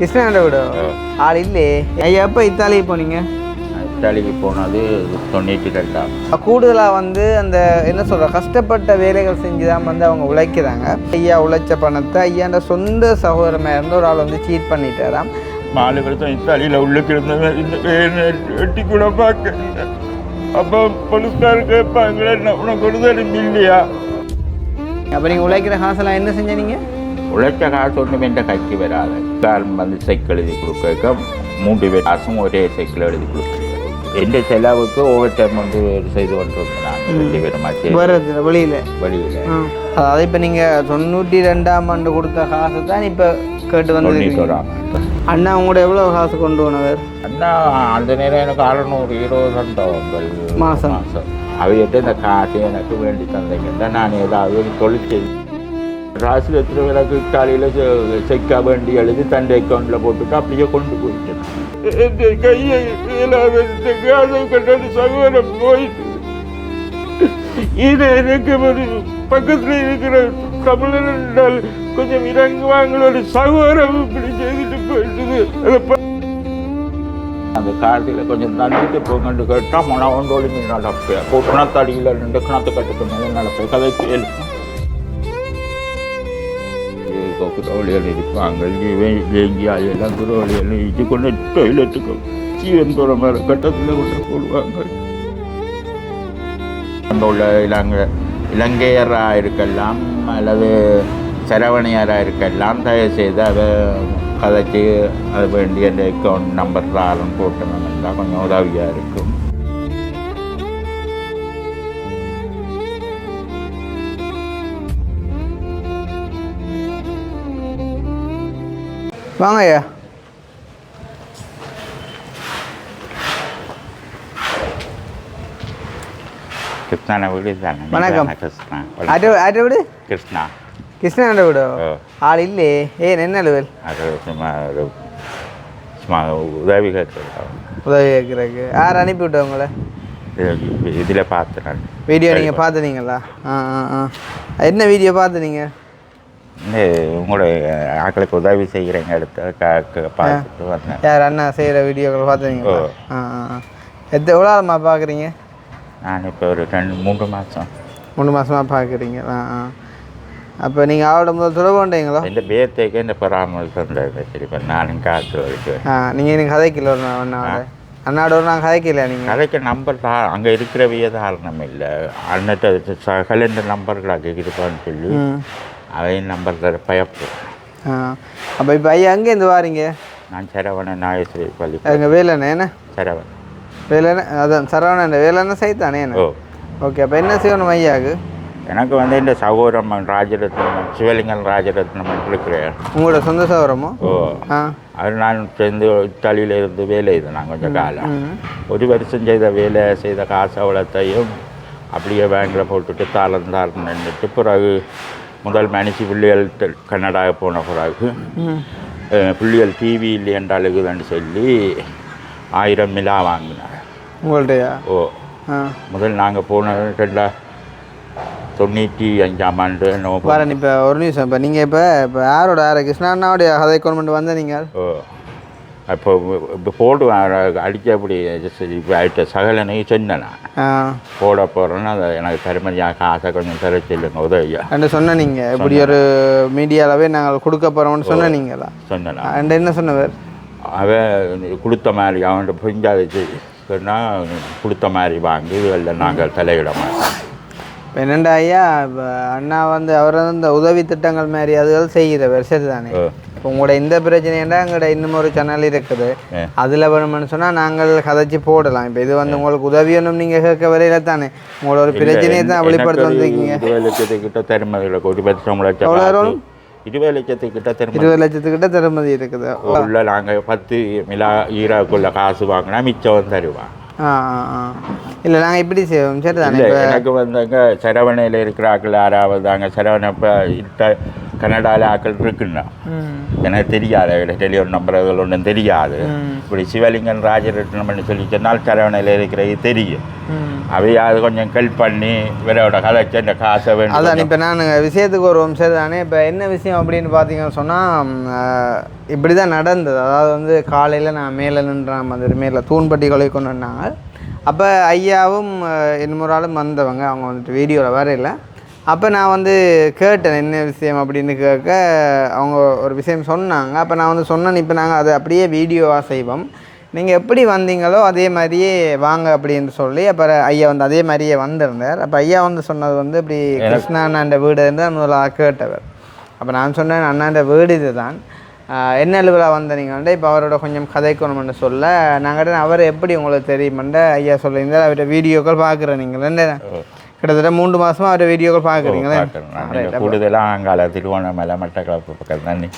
கிருஷ்ணாண்ட வீடு ஆள் இல்லையே. ஐயா எப்போ இத்தாலிக்கு போனீங்க? இத்தாலிக்கு போனது 92. கூடுதலாக வந்து அந்த என்ன சொல்கிற கஷ்டப்பட்ட வேலைகள் செஞ்சு தான் வந்து அவங்க உழைக்கிறாங்க. ஐயா உழைச்ச பணத்தை ஐயாண்ட சொந்த சகோதரமாக இருந்த ஒரு ஆள் வந்து சீட் பண்ணிட்டாராம். 4 வருஷம் இத்தாலியில் உள்ளுக்கு இருந்தவங்க இந்த எட்டி கூட பார்க்க அப்போ போலீஸ்கார் கேட்பாங்களே உனக்கு விடுதலை இல்லையா? அப்போ நீங்கள் உழைக்கிற காசெல்லாம் என்ன செஞ்சீங்க? உழைச்ச காசு ஒன்றும் என்ற கைக்கு வராது. காரணம் வந்து சைக்கிள் எழுதி கொடுக்க 3 பேர் காசும் ஒரே சைக்கிள் எழுதி கொடுக்க எந்த செலவுக்கு ஓவர் டைம் வந்து செய்து கொண்டிருந்தேன். 2 பேருமாச்சு வெளியில் அதாவது இப்போ நீங்கள் 92ஆம் ஆண்டு கொடுத்த காசு தான் இப்போ கேட்டு வந்து அண்ணா உங்களோட எவ்வளோ காசு கொண்டு போனவர்? அண்ணா அந்த நேரம் எனக்கு 620 மாதம். அவையிட்ட இந்த காசு எனக்கு வேண்டி தந்தீங்கன்னா நான் ஏதாவது தொழிற்செய்து ராசிலத்தில் விளக்கு காலையில் செக்கா வேண்டி எழுதி தண்டை அக்கௌண்ட்டில் போட்டுட்டு அப்படியே கொண்டு போயிட்டேன். கையை கட்டது சகோதரம் போயிட்டு இது எனக்கு ஒரு பக்கத்தில் இருக்கிற தமிழர் என்றால் கொஞ்சம் இறங்குவாங்களோட சகோதரம் இப்படி செய்துட்டு போயிட்டுது. அந்த காலத்தில் கொஞ்சம் தள்ளிட்டு போங்கன்னு கேட்டால் மனம் ஒன்றோடு மீன் நடப்பேன். கிணத்தடியில் 2 கிணத்து கட்டுக்கு மேலே நடப்பேன். கதை கேள்வி குரோலிகள் இருப்பாங்க. எல்லாம் குரோலிகள் இது கொண்டு டொய்லெட்டுக்கு ஜீவன் போகிற மாதிரி கட்டத்தில் கொண்டு போடுவாங்க. அங்கே உள்ள இலங்கையராக இருக்கலாம் அல்லது சரவணையராக இருக்கலாம், தயவுசெய்து அதை கதைச்சி அது வேண்டிய அந்த அக்கௌண்ட் நம்பர் ஆளும் போட்டோம்னா கொஞ்சம் உதவியாக இருக்கும். வாங்க ஐயா. கிருஷ்ணா வீடு தானே? வணக்கம். கிருஷ்ணா வீடு கிருஷ்ணா கிருஷ்ணாண்ட வீடு ஆள் இல்லையே. ஏன் என்ன லெவல்? அது சும்மா உதவி கேட்குறேன். உதவி கேட்குறதுக்கு யார் அனுப்பி விட்டவங்கள? இதில் பார்த்துறேன். வீடியோ நீங்கள் பார்த்துனீங்களா? என்ன வீடியோ பார்த்துனீங்க? உங்களோட ஆக்களுக்கு உதவி செய்கிறேங்க எடுத்து பார்த்துட்டு வந்தேன். யார் அண்ணா செய்கிற வீடியோக்கள் பார்த்துனீங்களா? எவ்வளோ ஆழமாக பார்க்குறீங்க? நான் இப்போ ஒரு 2-3 மாதம் 3 மாதமாக பார்க்குறீங்க. அப்போ நீங்கள் அவரோட முதல் தொடர்புண்டீங்களா? இந்த பேர்த்தைக்கு இந்த பராமரிப்பு சரி இப்போ நானும் காசு வரைக்கு நீங்கள் கதைக்கல ஒரு அண்ணாவோட ஒரு நாங்கள் கதைக்கல. நீங்கள் கதைக்க நம்பர் தான் அங்கே இருக்கிறவையே தாரணம் இல்லை. அண்ணட்ட கலண்டர் நம்பர்களாக இருப்பான்னு சொல்லி அவையும் நம்பர் தர பயப்பு. அப்போ இப்போ ஐயா அங்கேருந்து வாரீங்க? நான் சரவணன் நாயஸ்வரி பள்ளி. எங்கள் வேலைண்ணே என்ன? சரவணன் வேலைண்ணே அதான் சரவணன் வேலைண்ணே சைத்தானே என்ன? ஓகே. அப்போ என்ன செய்யணும் ஐயாவுக்கு? எனக்கு வந்து இந்த சகோதரம் ராஜரத்னம் சிவலிங்கம் ராஜரத்னம் இருக்கிறேன். உங்களோட சொந்த சகோதரமோ? அது நான் சேர்ந்து இத்தாலியில் இருந்து வேலை இது நான் கொஞ்சம் காலம் 1 வருஷம் செய்த காசு அவ்வளோத்தையும் அப்படியே பேங்கில் போட்டுட்டு தாளம் நின்றுட்டு பிறகு முதல் மனுஷி பிள்ளைகள் கன்னடாக போன பிறகு பிள்ளைகள் டிவி இல்லை என்றாலுக்குதுன்னு சொல்லி 1000 மிலா வாங்கினார். உங்கள்கிட்டயா? முதல் நாங்கள் போன 95ஆம் ஆண்டு வரேன். இப்போ ஒரு நிமிஷம். இப்போ நீங்கள் இப்போ யாரோட கிருஷ்ணாண்ணாவுடைய கதை கொண்டு வந்த நீங்கள்? இப்போ போடுவேன் அடிக்க அப்படி இப்போ ஆகிட்ட சகலனை சொன்னேன் போட போகிறேன்னு அதை எனக்கு தருமதியாக காசை கொஞ்சம் தர சொல்லுங்க உதவியா அண்டு சொன்ன. நீங்கள் இப்படி ஒரு மீடியாவே நாங்கள் கொடுக்க போகிறோம்னு சொன்ன. நீங்களா சொன்னேன்? அண்டு என்ன சொன்னவர்? அவன் கொடுத்த மாதிரி அவன்கிட்ட புரிஞ்சாது சொன்னால் கொடுத்த மாதிரி வாங்கி இதில் நாங்கள் தலையிட மாட்டோம். இப்போ என்னண்டா ஐயா, இப்போ அண்ணா வந்து அவர் வந்து இந்த உதவி திட்டங்கள் மாதிரி அதுகள் செய்கிறவர் சரி தானே? இப்போ உங்களோட இந்த பிரச்சனைன்னா எங்கள்கிட்ட இன்னும் ஒரு சேனல் இருக்குது, அதில் வேணும்னு சொன்னால் நாங்கள் கதைச்சி போடலாம். இப்போ இது வந்து உங்களுக்கு உதவி ஒன்றும் நீங்கள் கேட்க வரையில தானே உங்களோட ஒரு பிரச்சனையை தான் வெளிப்படுத்த வந்திருக்கீங்க. 20 லட்சத்துக்கிட்ட தருமதியில் 20 லட்சத்துக்கிட்ட 20 லட்சத்துக்கிட்ட தருமதி இருக்குது. உள்ள நாங்கள் 10 மிலா ஈராக்குள்ள காசு வாங்கினா மிச்சம் தருவான். இல்லை நாங்கள் இப்படி செய்வோம் சரி தானே? எனக்கு வந்தாங்க சரவணையில் இருக்கிறார்கள் யாராவது அங்கே சரவணை இப்போ கனடாவில் ஆக்கள் இருக்குன்னா எனக்கு தெரியாது டெலிஃபோன் நம்பர்கள் ஒன்றும் தெரியாது. இப்படி சிவலிங்கன் ராஜரட்னம் சொல்லி சொன்னால் கரவணையில் இருக்கிறது தெரியும். அவையாவது கொஞ்சம் ஹெல்ப் பண்ணி இவரோட கதைச்சு இந்த காசை வேண்டும். அதான் இப்போ நான் விஷயத்துக்கு ஒரு வம்சம் தானே. இப்போ என்ன விஷயம் அப்படின்னு பார்த்தீங்கன்னு சொன்னால் இப்படி தான் நடந்தது. அதாவது வந்து காலையில் நான் மேலே நின்றான் அந்த மேலே தூண்பட்டி கொலை கொண்டு வந்தாங்க. அப்போ ஐயாவும் இன்னொரு ஆளும் வந்தவங்க, அவங்க வந்துட்டு வீடியோவில் வரையில. அப்போ நான் வந்து கேட்டேன் என்ன விஷயம் அப்படின்னு கேட்க அவங்க ஒரு விஷயம் சொன்னாங்க. அப்போ நான் வந்து சொன்னேன், இப்போ நாங்கள் அதை அப்படியே வீடியோவாக செய்வோம், நீங்கள் எப்படி வந்தீங்களோ அதே மாதிரியே வாங்க அப்படின்னு சொல்லி. அப்புறம் ஐயா வந்து அதே மாதிரியே வந்திருந்தார். அப்போ ஐயா வந்து சொன்னது வந்து இப்படி கிருஷ்ணா அண்ணாண்ட வீடு இருந்தால் முதல்ல கேட்டவர். அப்போ நான் சொன்னேன் அண்ணாண்ட வீடு இது தான், என்ன அலுவலாக வந்த நீங்கள் இப்போ அவரோட கொஞ்சம் கதைக்கணும்னு சொல்ல நாங்கள் அவர் எப்படி உங்களுக்கு தெரியுமெண்ட ஐயா சொல்லியிருந்தால் அவர்கிட்ட வீடியோக்கள் பார்க்குறேன். நீங்கள் என்ன கிட்டத்தட்ட 3 மாதமாக அவரை வீடியோக்கள் பார்க்குறீங்களே. கூடுதலாக அங்கால திருவோணமலை மட்டக்களப்பு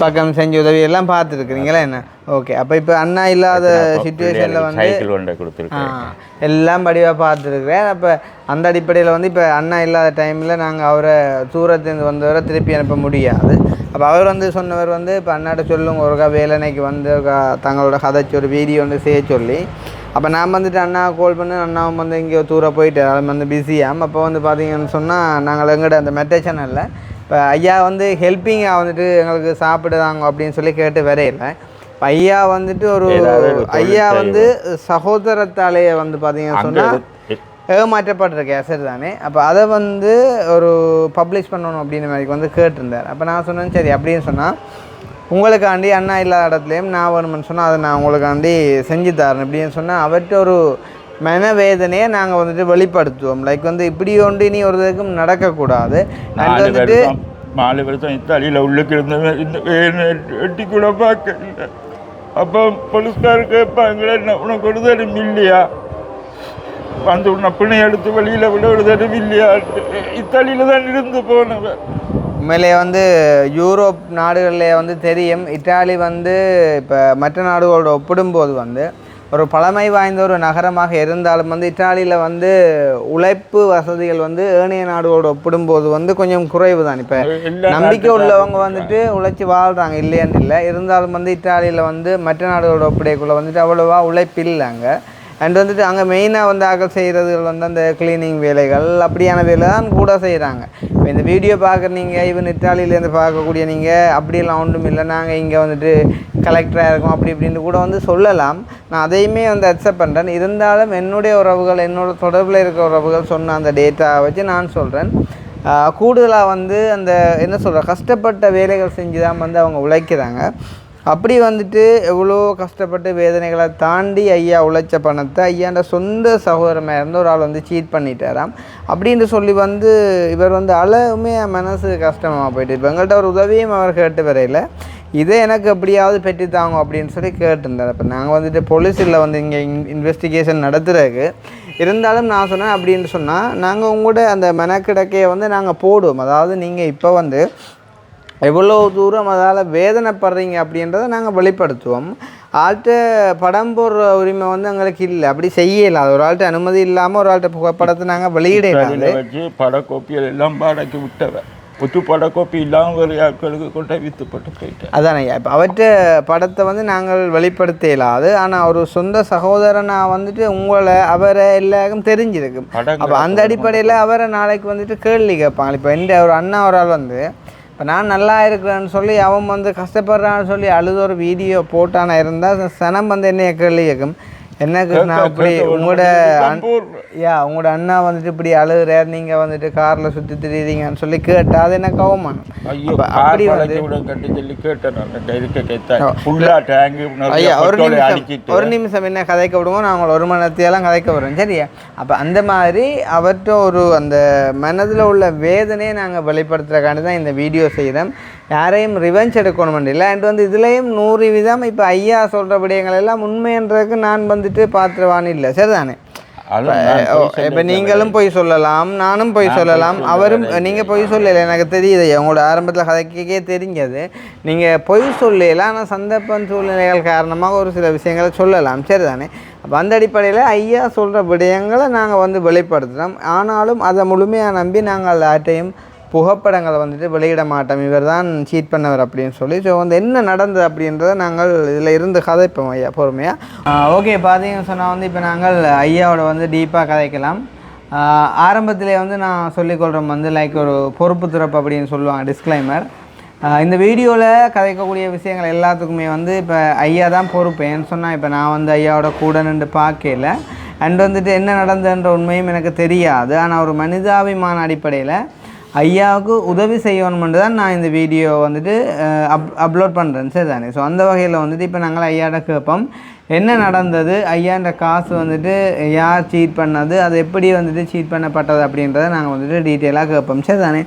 பக்கம் செஞ்ச உதவியெல்லாம் பார்த்துருக்குறீங்களா என்ன? ஓகே. அப்போ இப்போ அண்ணா இல்லாத சுச்சுவேஷனில் வந்து சைக்கிள் கொண்டு கொடுத்துருக்கேன், எல்லாம் படிவாக பார்த்துருக்குறேன். அப்போ அந்த அடிப்படையில் வந்து இப்போ அண்ணா இல்லாத டைமில் நாங்கள் அவரை தூரத்துலேருந்து வந்தவரை திருப்பி அனுப்ப முடியாது. அப்போ அவர் வந்து சொன்னவர் வந்து இப்போ அண்ணாட்ட சொல்லுங்க ஒருக்கா வேலனைக்கு வந்து தங்களோட கதைச்சி ஒரு வீடியோ வந்து செய்ய சொல்லி. அப்போ நான் வந்துட்டு அண்ணா கால் பண்ணி அண்ணாவும் வந்து இங்கே தூரம் போயிட்டு அது வந்து பிஸியாம். அப்போ வந்து பார்த்தீங்கன்னு சொன்னால் நாங்கள் எங்கள்கிட்ட அந்த மெட்ட சேனலில் இப்போ ஐயா வந்து ஹெல்ப்பிங்காக வந்துட்டு எங்களுக்கு சாப்பிடுதாங்க அப்படின்னு சொல்லி கேட்டு வரையில. இப்போ ஐயா வந்துட்டு ஒரு ஐயா வந்து சகோதரத்தாலேயே வந்து பார்த்தீங்கன்னு சொன்னால் ஏமாற்றப்பட்டிருக்க சரி தானே. அப்போ அதை வந்து ஒரு பப்ளிஷ் பண்ணணும் அப்படின்னு மாதிரி வந்து கேட்டிருந்தார். அப்போ நான் சொன்னேன் சரி அப்படின்னு சொன்னால் உங்களுக்காண்டி அண்ணா இல்லாத இடத்துலையும் நான் வேணும்னு சொன்னால் அதை நான் உங்களுக்காண்டி செஞ்சு தரேன் அப்படின்னு சொன்னால் அவர்கிட்ட ஒரு மனவேதனையை நாங்கள் வந்துட்டு வெளிப்படுத்துவோம். லைக் வந்து இப்படி ஒன்று இனி ஒரு இதுக்கும் நடக்கக்கூடாது. அண்ட் வந்துட்டு 4 வருஷம் இத்தாலியில் உள்ளுக்கு இருந்த இந்த எட்டி கூட பார்க்க அப்போ போலீஸ்கார் கேட்பாங்களே உனக்கு ஒரு தரம் இல்லையா வந்து உன்னை பிணை எடுத்து வெளியில் விட ஒரு தரம் இல்லையா இத்தாலியில் தான் இருந்து போனவன். உண்மையிலே வந்து யூரோப் நாடுகளிலே வந்து தெரியும், இத்தாலி வந்து இப்போ மற்ற நாடுகளோட ஒப்பிடும்போது வந்து ஒரு பழமை வாய்ந்த ஒரு நகரமாக இருந்தாலும் வந்து இத்தாலியில் வந்து உழைப்பு வசதிகள் வந்து ஏனைய நாடுகளோட ஒப்பிடும்போது வந்து கொஞ்சம் குறைவு தான். இப்போ நம்பிக்கை உள்ளவங்க வந்துட்டு உழைச்சி வாழ்கிறாங்க இல்லையான்னு இல்லை, இருந்தாலும் வந்து இத்தாலியில் வந்து மற்ற நாடுகளோட ஒப்படைக்குள்ளே வந்துட்டு அவ்வளோவா உழைப்பு இல்லைங்க. அண்ட் வந்துட்டு அங்கே மெயினாக வந்து ஆக்கள் செய்கிறதுகள் வந்து அந்த கிளீனிங் வேலைகள் அப்படியான வேலை தான் கூட செய்கிறாங்க. இப்போ இந்த வீடியோ பார்க்குறீங்க ஈவன் இத்தாலியிலேருந்து பார்க்கக்கூடிய நீங்கள் அப்படியெல்லாம் ஒன்றும் இல்லை, நாங்கள் இங்கே வந்துட்டு கலெக்டராக இருக்கோம் அப்படி இப்படின்னு கூட வந்து சொல்லலாம். நான் அதையுமே வந்து அக்செப்ட் பண்ணுறேன். இருந்தாலும் என்னுடைய உறவுகள் என்னோட தொடர்பில் இருக்கிற உறவுகள் சொன்ன அந்த டேட்டாவை வச்சு நான் சொல்கிறேன். கூடுதலாக வந்து அந்த என்ன சொல்கிற கஷ்டப்பட்ட வேலைகள் செஞ்சு தான் வந்து அவங்க உழைக்கிறாங்க. அப்படி வந்துட்டு எவ்வளோ கஷ்டப்பட்டு வேதனைகளை தாண்டி ஐயா உழைச்ச பணத்தை ஐயாண்ட சொந்த சகோதரமாக இருந்த ஒரு ஆள் வந்து சீட் பண்ணிட்டாராம் அப்படின்னு சொல்லி வந்து இவர் வந்து அளவுமே மனசு கஷ்டமாக போயிட்டு இப்போ எங்கள்கிட்ட ஒரு உதவியும் அவர் கேட்டு வரையில் இதே எனக்கு எப்படியாவது பெற்றுத்தாங்க அப்படின்னு சொல்லி கேட்டிருந்தார். இப்போ நாங்கள் வந்துட்டு போலீஸில் வந்து இங்கே இன்வெஸ்டிகேஷன் நடத்துகிறதுக்கு இருந்தாலும் நான் சொன்னேன் அப்படின்னு சொன்னால் நாங்கள் உங்களோட அந்த மெனக்கிடக்கையை வந்து நாங்கள் போடுவோம். அதாவது நீங்கள் இப்போ வந்து எவ்வளோ தூரம் அதால் வேதனைப்படுறீங்க அப்படின்றத நாங்கள் வெளிப்படுத்துவோம். ஆள்கிட்ட படம் போடுற உரிமை வந்து எங்களுக்கு இல்லை, அப்படி செய்யலை. அது ஒரு ஆள்கிட்ட அனுமதி இல்லாமல் ஒரு ஆள்கிட்ட புகைப்படத்தை நாங்கள் வெளியிடலாம். வச்சு படக்கோப்பியல் எல்லாம் பாடக்கி விட்டவன் புத்து படக்கோப்பி இல்லாமல் ஒரு ஆட்களுக்கு கொண்டு வித்துப்பட்டு போயிட்டேன். அதானே இப்போ அவற்ற படத்தை வந்து நாங்கள் வெளிப்படுத்த இயலாது. ஆனால் ஒரு சொந்த சகோதரனாக வந்துட்டு உங்களை அவரை எல்லாருக்கும் தெரிஞ்சிருக்கும். அப்போ அந்த அடிப்படையில் அவரை நாளைக்கு வந்துட்டு கேள்வி கேட்பாங்க. இப்போ எந்த ஒரு அண்ணா ஒரு ஆள் வந்து இப்போ நான் நல்லா இருக்கிறேன்னு சொல்லி அவன் வந்து கஷ்டப்படுறான்னு சொல்லி அழுத ஒரு வீடியோ போட்டானா இருந்தால் சனம் வந்து என்னைய கேள்வி கேட்கும், என்ன கிருஷ்ணா இப்படி உங்களோட உங்களோட அண்ணா வந்துட்டு இப்படி அழுகிறார் நீங்கள் வந்துட்டு காரில் சுற்றி திரிறீங்கன்னு சொல்லி கேட்டால் அது என்ன அவமானம். அப்படி வந்து ஐயா ஒரு நிமிஷம் என்ன கதைக்க விடுவோம், நான் உங்களை 1 மணி நேரத்தையெல்லாம் கதைக்க வருவேன் சரியா. அப்போ அந்த மாதிரி அவர்கிட்ட ஒரு அந்த மனதில் உள்ள வேதனையை நாங்கள் வெளிப்படுத்துறதுக்காண்டி தான் இந்த வீடியோ செய்கிறோம். யாரையும் ரிவெஞ்ச் எடுக்கணும் இல்லை. அண்ட் வந்து இதுலேயும் 100% இப்போ ஐயா சொல்கிற விடயங்கள் எல்லாம் உண்மைன்றதுக்கு நான் வந்துட்டு பார்த்துருவான்னு இல்லை சரிதானே. இப்போ நீங்களும் போய் சொல்லலாம், நானும் போய் சொல்லலாம், அவரும் நீங்கள் பொய் சொல்லலை எனக்கு தெரியுது. உங்களோட ஆரம்பத்தில் கதைக்கே தெரிஞ்சது நீங்கள் பொய் சொல்லலாம். ஆனால் சந்தர்ப்பம் சூழ்நிலைகள் காரணமாக ஒரு சில விஷயங்களை சொல்லலாம் சரிதானே. அப்போ அந்த அடிப்படையில் ஐயா சொல்கிற விடயங்களை நாங்கள் வந்து வெளிப்படுத்துகிறோம். ஆனாலும் அதை முழுமையாக நம்பி நாங்கள் யார்ட்டையும் புகைப்படங்களை வந்துட்டு வெளியிட மாட்டோம், இவர் தான் சீட் பண்ணவர் அப்படின்னு சொல்லி. ஸோ வந்து என்ன நடந்தது அப்படின்றத நாங்கள் இதில் இருந்து கதைப்போம் ஐயா பொறுமையாக. ஓகே, பார்த்தீங்கன்னு சொன்னால் வந்து இப்போ நாங்கள் ஐயாவோட வந்து டீப்பாக கதைக்கலாம். ஆரம்பத்திலே வந்து நான் சொல்லிக்கொள்கிறோம் வந்து லைக் ஒரு பொறுப்பு திறப்பு அப்படின்னு சொல்லுவாங்க, டிஸ்க்ளைமர். இந்த வீடியோவில் கதைக்கக்கூடிய விஷயங்கள் எல்லாத்துக்குமே வந்து இப்போ ஐயா தான் பொறுப்பு. ஏன்னு சொன்னால் இப்போ நான் வந்து ஐயாவோட கூட நின்று பார்க்கல, அண்ட் வந்துட்டு என்ன நடந்ததுன்ற உண்மையும் எனக்கு தெரியாது. ஆனால் ஒரு மனிதாபிமான அடிப்படையில் ஐயாவுக்கு உதவி செய்யணுமென்று தான் நான் இந்த வீடியோ வந்துட்டு அப்லோட் பண்ணுறேன், சரி தானே? ஸோ அந்த வகையில் வந்துட்டு இப்போ நாங்கள் ஐயாவோட கேட்போம் என்ன நடந்தது, ஐயான்ற காசு வந்துட்டு யார் சீட் பண்ணது, அது எப்படி வந்துட்டு சீட் பண்ணப்பட்டது அப்படின்றத நாங்கள் வந்துட்டு டீட்டெயிலாக கேட்போம், சரி தானே?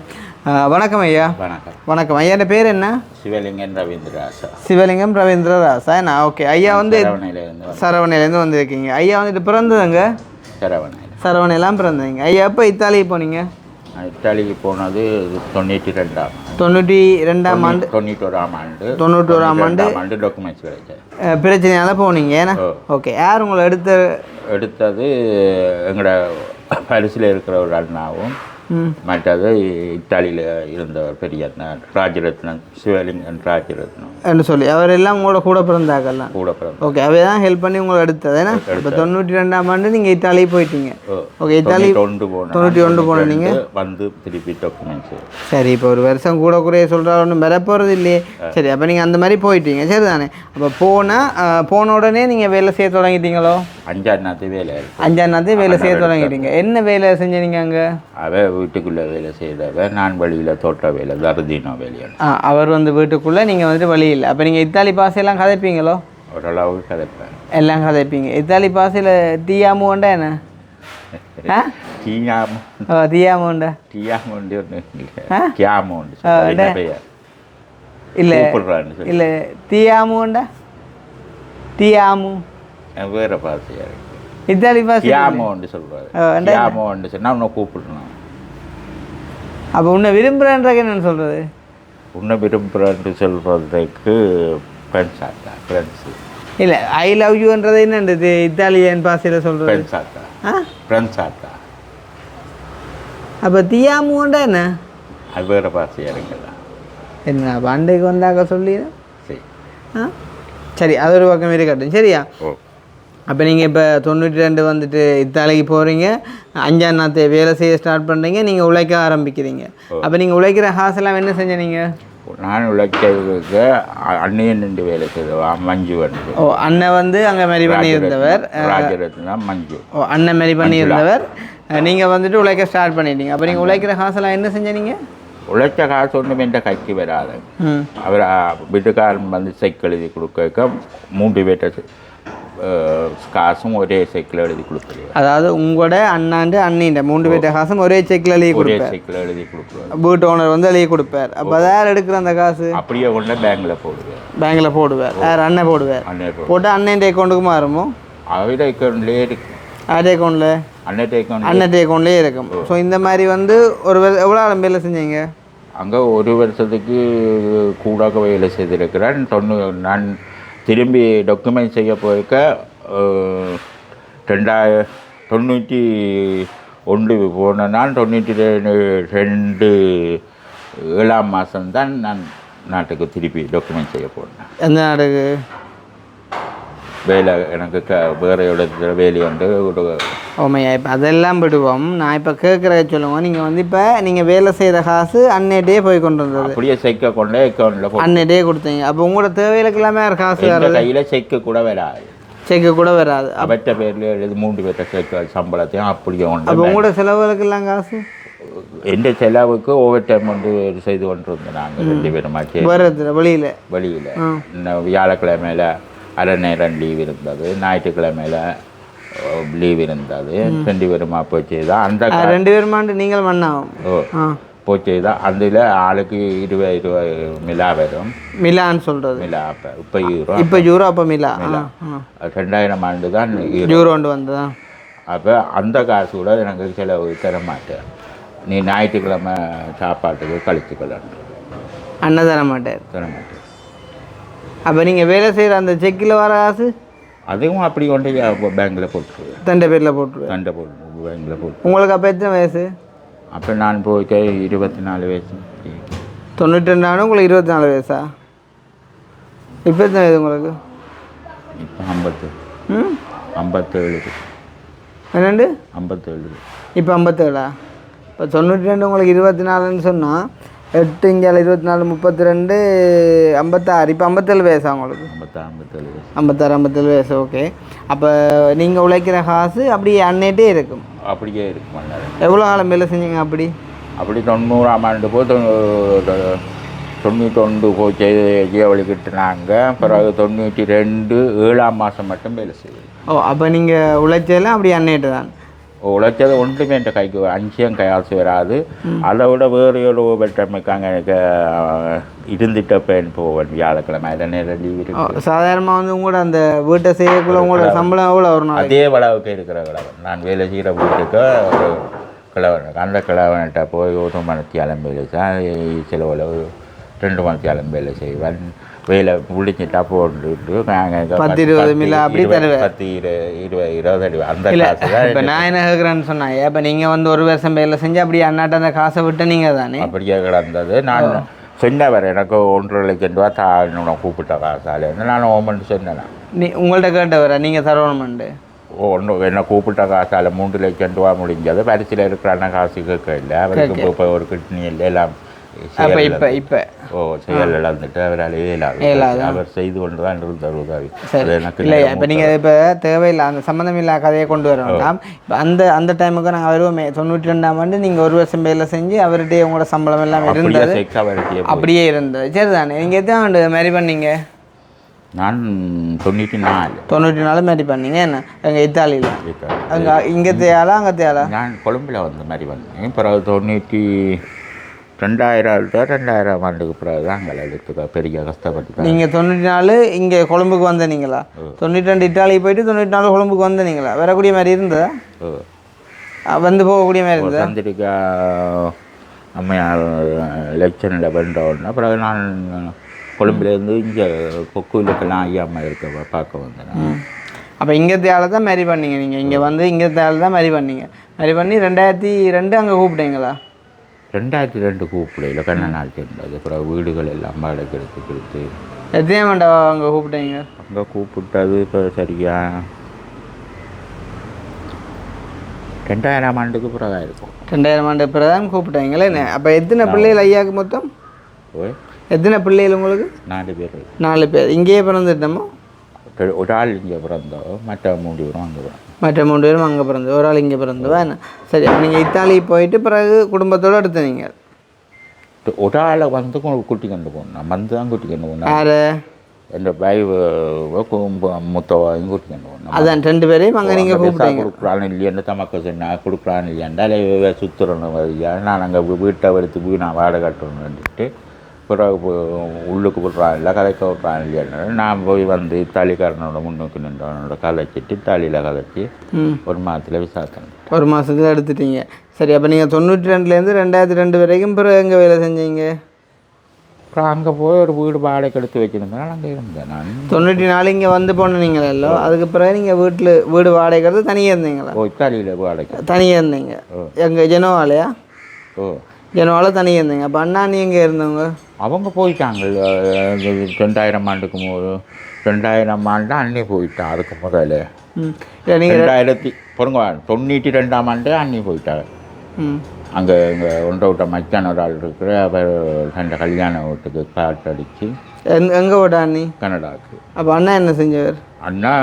வணக்கம் ஐயா. வணக்கம். வணக்கம் ஐயா. என் பேர் என்ன? சிவலிங்கம் ரவீந்திரராசா. சிவலிங்கம் ரவீந்திரராசா. நான் ஓகே ஐயா வந்து சரவணையிலேருந்து வந்திருக்கீங்க. ஐயா வந்துட்டு பிறந்ததுங்க சரவணையெல்லாம் பிறந்தீங்க. ஐயா எப்போ இத்தாலிக்கு போனீங்க? இத்தாலிக்கு போனது 92ஆம் ஆண்டு. 92ஆம் ஆண்டு. 91ஆம் ஆண்டு டாக்குமெண்ட்ஸ் கிடைச்சது. பிரச்சனையால போனீங்க ஏன்னா? ஓகே. யார் உங்களை எடுத்தது? எங்களோட பரிசில் இருக்கிற ஒரு அண்ணாவும், மற்றது இத்தாலியில் இருந்தவர் பெரிய ராஜரத்னம், சிவலிங்கன் ராஜரத்னம் என்று சொல்லி அவர் எல்லாம் கூட பிறந்தாக்கெல்லாம் கூட பிறந்த. ஓகே, அவை தான் ஹெல்ப் பண்ணி உங்களை எடுத்தது. ஏன்னா இப்போ 92ஆம் ஆண்டு நீங்கள் இத்தாலி போயிட்டீங்க. ஓகே, இத்தாலி 91 போன நீங்கள் வந்து திருப்பி டாக்குமெண்ட்ஸ். சரி, இப்போ ஒரு வருஷம் கூட குறைய சொல்கிறார், ஒன்றும் வர போகிறது இல்லையே. சரி, அப்போ நீங்கள் அந்த மாதிரி போயிட்டீங்க, சரி தானே? அப்போ போன உடனே நீங்கள் வேலை செய்ய தொடங்கிட்டீங்களோ? 5ஆம் நாள் வேலை செய்ய தொடங்கிட்டீங்க. என்ன வேலை செஞ்சீங்க அங்கே? வீட்டுக்குள்ளே வேலை செய்தவர், நான் வழியில் தோட்ட வேலை, தர்தீனோ வேலையா. அவர் வந்து வீட்டுக்குள்ளே, நீங்கள் வந்துட்டு வழியில். அப்போ நீங்கள் இத்தாலி பாசையெல்லாம் கதைப்பீங்களோ? ஓரளவுக்கு கதைப்பேன். எல்லாம் கதைப்பீங்க. இத்தாலி பாசையில் டீயாமுண்டா என்ன? டீயாமுண்டா இல்லை இல்லை, டீயாமுண்டா டீயாமு வேறு பாசையா இருக்கு. இத்தாலி பாசை கியாமோன்னு சொல்கிறாரு. கியாமோன்னு சொன்னால் உன்னை கூப்பிடணும். அப்போ உன்னை விரும்புகிறேன்றாங்க என்னன்னு சொல்கிறது? உன்னை விரும்புகிறேன்னு சொல்கிறதுக்கு ஃப்ரெண்ட்ஸாக்கா, ஃப்ரெண்ட்ஸு இல்லை, ஐ லவ் யூன்றது என்னன்றது இத்தாலியன் பாசையில் சொல்கிறது? ஃப்ரெண்ட்ஸாக்கா. அப்போ தியாமுண்டா என்ன? அது வேறு பாசையாக இருக்குல்ல. என்ன அப்போ அண்டைக்கு வந்தாக்க சொல்லி சரி. சரி, அது ஒரு பக்கம் இருக்கட்டும், சரியா? அப்போ நீங்கள் இப்போ 92 வந்துட்டு இத்தாலிக்கு போகிறீங்க, 5ஆம் நாள் வேலை செய்ய ஸ்டார்ட் பண்ணுறீங்க, நீங்கள் உழைக்க ஆரம்பிக்கிறீங்க. அப்போ நீங்கள் உழைக்கிற காசெல்லாம் என்ன செஞ்ச நீங்கள்? நான் உழைக்கிறதுக்கு அண்ணையன் நின்று வேலை செய்தவா மஞ்சு வந்து. அண்ணன் வந்து அங்கே மாரி பண்ணியிருந்தவர் ராஜரத்னா மஞ்சு. அண்ணன் மாரி பண்ணியிருந்தவர். நீங்கள் வந்துட்டு உழைக்க ஸ்டார்ட் பண்ணிட்டீங்க. அப்போ நீங்கள் உழைக்கிற காசெல்லாம் என்ன செஞ்ச நீங்கள்? உழைச்ச காசு ஒன்றும் என்ற கைக்கு வராது. அவர் வீட்டுக்காரன் வந்து செக் எழுதி கொடுக்க 3 பேர்ட்ட காசும் ஒரே செக்கில் எழுதி கொடுக்குறேன். அதாவது உங்களோட அண்ணாண்டு அண்ணின்ற 3 பேர்ட்ட காசும் ஒரே செக்கில் எழுதி கொடுப்பார். செக்கில் எழுதி கொடுக்குறாரு. வீட்டு ஓனர் வந்து எழுதி கொடுப்பார். அப்போ அதான் எடுக்கிற அந்த காசு அப்படியே கொண்டு பேங்கில் போடுவார். வேறு அண்ணன் போடுவார். போட்டு அண்ணன் அக்கௌண்ட்டுக்கு மாறுமோ? அவருடைய அக்கௌண்ட்லேயே இருக்கு. அதே அக்கௌண்ட்டில் அண்ணன் அக்கௌண்ட்லேயே இருக்கும். ஸோ இந்த மாதிரி வந்து ஒரு எவ்வளோ ஆளும் வேலை செஞ்சீங்க அங்கே? 1 வருஷத்துக்கு கூடாக வேலை செய்திருக்கிறேன். நான் திரும்பி டாக்குமெண்ட் செய்ய போயிருக்க 91 போன நான் 92 7ஆம் மாதம்தான் நான் நாட்டுக்கு திருப்பி டாக்குமெண்ட் செய்ய போனேன். எந்த நாட்டுக்கு? வேலை எனக்கு வேறு இடத்துல வேலை வந்து. ஓமையா, இப்போ அதெல்லாம் விடுவோம். நான் இப்போ கேட்குற சொல்லுவோம். நீங்கள் வந்து இப்போ நீங்கள் வேலை செய்கிற காசு அன்னைட்டே போய் கொண்டு வந்தது, அப்படியே செக்க கொண்டு அக்கௌண்ட்டில் அன்னைட்டே கொடுத்தீங்க. அப்போ உங்களோட தேவைகளுக்கு எல்லாமே காசு கையில் செக்கு கூட வராது. அவற்ற பேரில் எழுதி 3 பேர்ட்ட செக்க சம்பளத்தையும் அப்படியே ஒன்று. அப்போ உங்களோட செலவுகளுக்கு எல்லாம் காசு? எந்த செலவுக்கு ஓவர் டைம் வந்து செய்து கொண்டு இருந்தோம் நாங்கள் 2 பேருமாச்சு. வெளியில் வியாழக்கிழமையில் அரை நேரம் லீவ் இருந்தது, ஞாயிற்றுக்கிழமையில் லீவ் இருந்தது. 2 பேருமா போச்சு தான். அந்த 2 பேருமாண்டு நீங்கள் மண்ணாகும் போச்சு தான். அதில் ஆளுக்கு 20 மிலா வரும். மிலான்னு சொல்கிறது? மிலா இப்போ யூரோ. அப்போ மிலா 2000 ஆண்டு தான் யூரோ வந்ததா? அப்போ அந்த காசு கூட எனக்கு செலவு தர மாட்டேன். நீ ஞாயிற்றுக்கிழமை சாப்பாட்டுக்கு கழிச்சுக்கலாம். அண்ணன் தர மாட்டேன். அப்போ நீங்கள் வேலை செய்கிற அந்த செக்கில் வர காசு அதுவும் அப்படி கொண்டு பேங்கில் போட்டுருவேன். தண்டை பேரில் போட்டுருவேன். பேங்கில் போட்டு. உங்களுக்கு அப்போ எத்தனை வயசு? அப்போ நான் போய்க்க 24 வயசு. 92 உங்களுக்கு 24 வயசா? இப்போ எத்தனை வயது உங்களுக்கு? இப்போ 57. என்னண்டு 57. இப்போ 57. இப்போ 92 உங்களுக்கு 24ன்னு சொன்னால் 8 இங்கே 24 32 56. இப்போ 57 வயசா உங்களுக்கு? 57 வயசு. 57 வயசு. ஓகே. அப்போ நீங்கள் உழைக்கிற காசு அப்படியே அன்னைட்டே இருக்கும்? அப்படியே இருக்கும். எவ்வளோ காலம் வேலை செஞ்சீங்க அப்படி? 90ஆம் ஆண்டு போய் 91 போய் ஜீவளிக்கிட்டுனாங்க. பிறகு 92 7ஆம் மாதம் மட்டும் வேலை செய்யுது. ஓ, அப்போ நீங்கள் உழைச்சதெல்லாம் அப்படி அன்னைட்டு தான்? உழைச்சது ஒன்றுமே என் கைக்கு 5 கையாசு வராது. அதை விட வேறு ஒரு பெற்றமைக்காங்க எனக்கு இருந்துட்ட பேன் போவேன். வியாழக்கிழமை அதில் நேரம் லீவ் இருக்கு. சாதாரணமாக வந்து உங்களோட அந்த வீட்டை செய்யக்குள்ள உங்களோட சம்பளம் எவ்வளோ வரும்? அதே அளவுக்கு இருக்கிற கிழவன். நான் வேலை செய்கிற வீட்டுக்கு ஒரு கிழவன், அந்த கிழவன்கிட்ட போய் 1 மணித்தியாலம் வேலை சில 2 மணித்தியாலம் வேலை செய்வேன். வேலை முடிஞ்சிட்டா போட்டுட்டு நாங்கள் 10-20 மில்ல அப்படி தருவேன். 10-20 அந்த காசு தான். இப்போ நான் என்ன கேட்குறேன்னு சொன்னாங்க, இப்போ நீங்கள் வந்து 1 வருஷம் வேலை செஞ்சு அப்படியே அண்ணாட்ட அந்த காசை விட்டு நீங்கள் தானே? அப்படியே கிடந்தது. நான் சொன்னவர் எனக்கு 1.5 லட்சம் ரூபா தானோட கூப்பிட்ட காசாலே நான் ஓமன்ட்டு சொன்னேன். உங்கள்கிட்ட கேட்டவரா நீங்கள் தரணுமெண்டு? என்ன கூப்பிட்ட காசால் 3 லட்சம் ரூபா முடிஞ்சது. பரிசில் இருக்கிறான காசு கேட்க இல்லை. அவருக்கு இப்போ ஒரு கிட்னி இல்லை எல்லாம் இப்போ செயல் இழந்துட்டு அவரால் அவர் செய்து கொண்டு தான் இருந்தார் உதவி. இல்லை, இப்போ நீங்கள் இப்போ தேவையில்லை அந்த சம்மந்தம் இல்லா கதையை கொண்டு வர வேண்டாம். இப்போ அந்த டைமுக்கு நாங்கள் வருவோமே 92ஆம் ஆண்டு நீங்கள் 1 வருஷம் வேலை செஞ்சு அவர்கிட்டயே உங்களோட சம்பளம் எல்லாம் இருந்தது அப்படியே இருந்தது. சரி தானே. நீங்கள் எத்தனை ஆண்டு மேரி பண்ணீங்க? நான் 94 மேரி பண்ணீங்க. என்ன எங்கள் இத்தாலியில்? அங்கே இங்கே தேயாலா அங்கே தேயாலா? நான் கொழும்பில் வந்து மாதிரி பண்ணேன். பிறகு 2000 ஆண்டுக்கு பிறகு தான் அங்கே எடுத்துக்க பெரிய கஷ்டப்பட்டு. நீங்கள் 94 இங்கே கொழும்புக்கு வந்தீங்களா? 92 இட்டாலி போயிட்டு 94 கொழும்புக்கு வந்தீங்களா? வரக்கூடிய மாதிரி இருந்ததா? வந்து போகக்கூடிய மாதிரி இருந்ததா? வந்துட்டு அம்மையார் எலெக்ஷனில் பண்ணுறோன்னா பிறகு நான் கொழும்புலேருந்து இங்கே கொக்குவிலுக்கெல்லாம் ஐயா அம்மா இருக்க பார்க்க வந்தேன். அப்போ இங்கே தேவை தான் மேரி பண்ணீங்க. நீங்கள் இங்கே வந்து இங்கே தேவை தான் மேரி பண்ணீங்க. மேரி பண்ணி 2002 அங்கே கூப்பிட்டீங்களா? 2002 கூப்பிடல, கண்ண நாள் சேர்ந்தது. அப்புறம் வீடுகள் எல்லாம் வாடகை கொடுத்து. எத்தனை மண்டபா அங்கே கூப்பிட்டீங்க? அங்கே கூப்பிட்டது இப்போ சரியா 2000ஆம் ஆண்டுக்கு பிறகு இருக்கும். 2000ஆம் ஆண்டு பிறகு தான் கூப்பிட்டாங்களே. அப்போ எத்தனை பிள்ளைகள் ஐயாவுக்கு மொத்தம்? எத்தனை பிள்ளைகள் உங்களுக்கு? 4 பேர். 4 பேர். இங்கேயே பிறந்துட்டோமோ? ஒரு ஆள் இங்கே பிறந்தோம், மற்ற 3 பேரும் அங்கே பிறந்தோம். மற்ற 3 பேரும் அங்கே பிறந்து, ஒரு ஆள் இங்கே பிறந்தவா என்ன? சரி. அப்போ நீங்கள் இத்தாலி போயிட்டு பிறகு குடும்பத்தோடு எடுத்து நீங்கள் ஒரு ஆளை வந்து கூட்டி கொண்டு போகணும். நான் வந்து தான் கூட்டி கொண்டு போகணும். யார்? என் முத்தவாயும் கூட்டி கொண்டு போகணும். அதான் 2 பேரையும் அங்கே நீங்கள் கூப்பிட்டீங்க. கொடுக்குறான்னு இல்லையான்னு தமக்கு சொன்னால் கொடுக்குறான்னு இல்லையாண்டா சுற்றுறணும் வரியா. நான் அங்கே வீட்டை எடுத்து போய் நான் வாடகை கட்டணுன்ட்டு பிறகு உள்ளுக்கு விட்றான் இல்லை கதைக்க விட்றான் இல்லையான்னு நான் போய் வந்து இத்தாலிக்காரனோட முன்னுக்கு நின்றவனோட கதைச்சிட்டு இத்தாலியில் கதைச்சி 1 மாதத்தில் விசாரித்தேன். 1 மாதத்தில் எடுத்துட்டீங்க. சரி. அப்போ நீங்கள் 92லேருந்து 2002 வரைக்கும் பிறகு எங்கே வேலை செஞ்சீங்க? அப்புறம் அங்கே போய் ஒரு வீடு வாடகை எடுத்து வச்சுருந்தேன். அங்கே இருந்தேன் நான். 94 இங்கே வந்து போனீங்களோ, அதுக்கு பிறகு நீங்கள் வீடு வாடகை எடுத்து தனியாக இருந்தீங்களா? இத்தாலியில் வாடகை தனியாக இருந்தீங்க. எங்கள் ஜெனோவாலையா? ஜெனோவாவில் தனியாக இருந்தீங்க. அப்போ அண்ணா நீ எங்கே இருந்தவங்க? அவங்க போயிட்டாங்க 2000ஆம் ஆண்டுக்கு 2000ஆம் ஆண்டு அண்ணே போயிட்டான். அதுக்கு முதல்ல நீங்கள் 92ஆம் ஆண்டு அண்ணி போயிட்டாங்க. அங்கே இங்கே ஒன்றை விட்ட மச்சான ஒரு ஆள் இருக்கிற அவர் 2 கல்யாண வீட்டுக்கு காட்டு அடித்து. எங்கே விட்டா அண்ணி? கனடாவுக்கு. அப்போ அண்ணா என்ன செஞ்சவர்? அண்ணா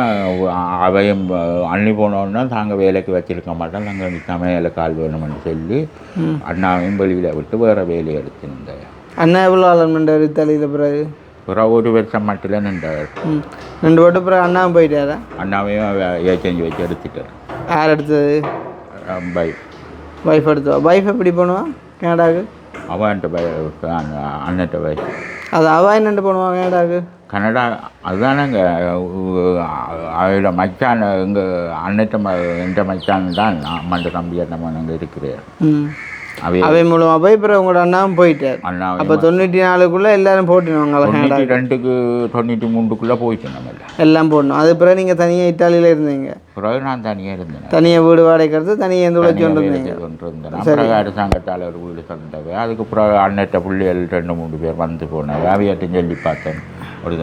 அவையும் அண்ணி போனோன்னா தாங்க வேலைக்கு வச்சிருக்க மாட்டோம், நாங்கள் நிற்காம வேலை கால் வேணும்னு சொல்லி அண்ணாவையும் வெளியில் விட்டு வேறு வேலையை எடுத்துருந்தேன். அண்ணா எவ்வளோ ஆளும் நின்றார் இத்தாலியில்? பிறகு 1 வருஷம் மட்டும் நின்றார். 2 வருடம் பிறகு அண்ணாவும் போயிட்டாரா? அண்ணாவையும் ஏச்சேஞ்சி வச்சு எடுத்துட்டார். யார் எடுத்தது? வைஃப் எடுத்தவா? வைஃப் எப்படி பண்ணுவான் கனடாவுக்கு? அவன்கிட்ட அண்ணன்ட்ட வைஃப். அது அவன் என்னென்று பண்ணுவான் கனடாவுக்கு? கனடா அதுதானேங்க அவரோட மச்சான் எங்கள் அண்ணன் எந்த மச்சான் தான் அம்மாண்ட தம்பி அந்த அங்கே இருக்கிறார். அவை மூலமாக போய் அப்புறம் உங்களோட அண்ணாவும் போயிட்டார். அப்போ 94க்குள்ளே எல்லாரும் போட்டினோங்க. 92க்கு 93க்குள்ளே போயிட்டோம் நம்ம எல்லாம் போடணும். அது பிறகு நீங்கள் தனியாக இட்டாலியில் இருந்தீங்க. பிறகு நான் தனியாக இருந்தேன். தனியாக வீடு வாடகைக்கிறது தனியாக எந்த உழைச்சி கொண்டு இருந்தீங்க. பிறகு அரசாங்கத்தால் ஒரு வீடு தந்தவை. அதுக்கு பிறகு அண்ணட்ட பிள்ளைகள் 2-3 பேர் வந்து போனவை. அவையாட்டும் சொல்லி பார்த்தேன் ஒரு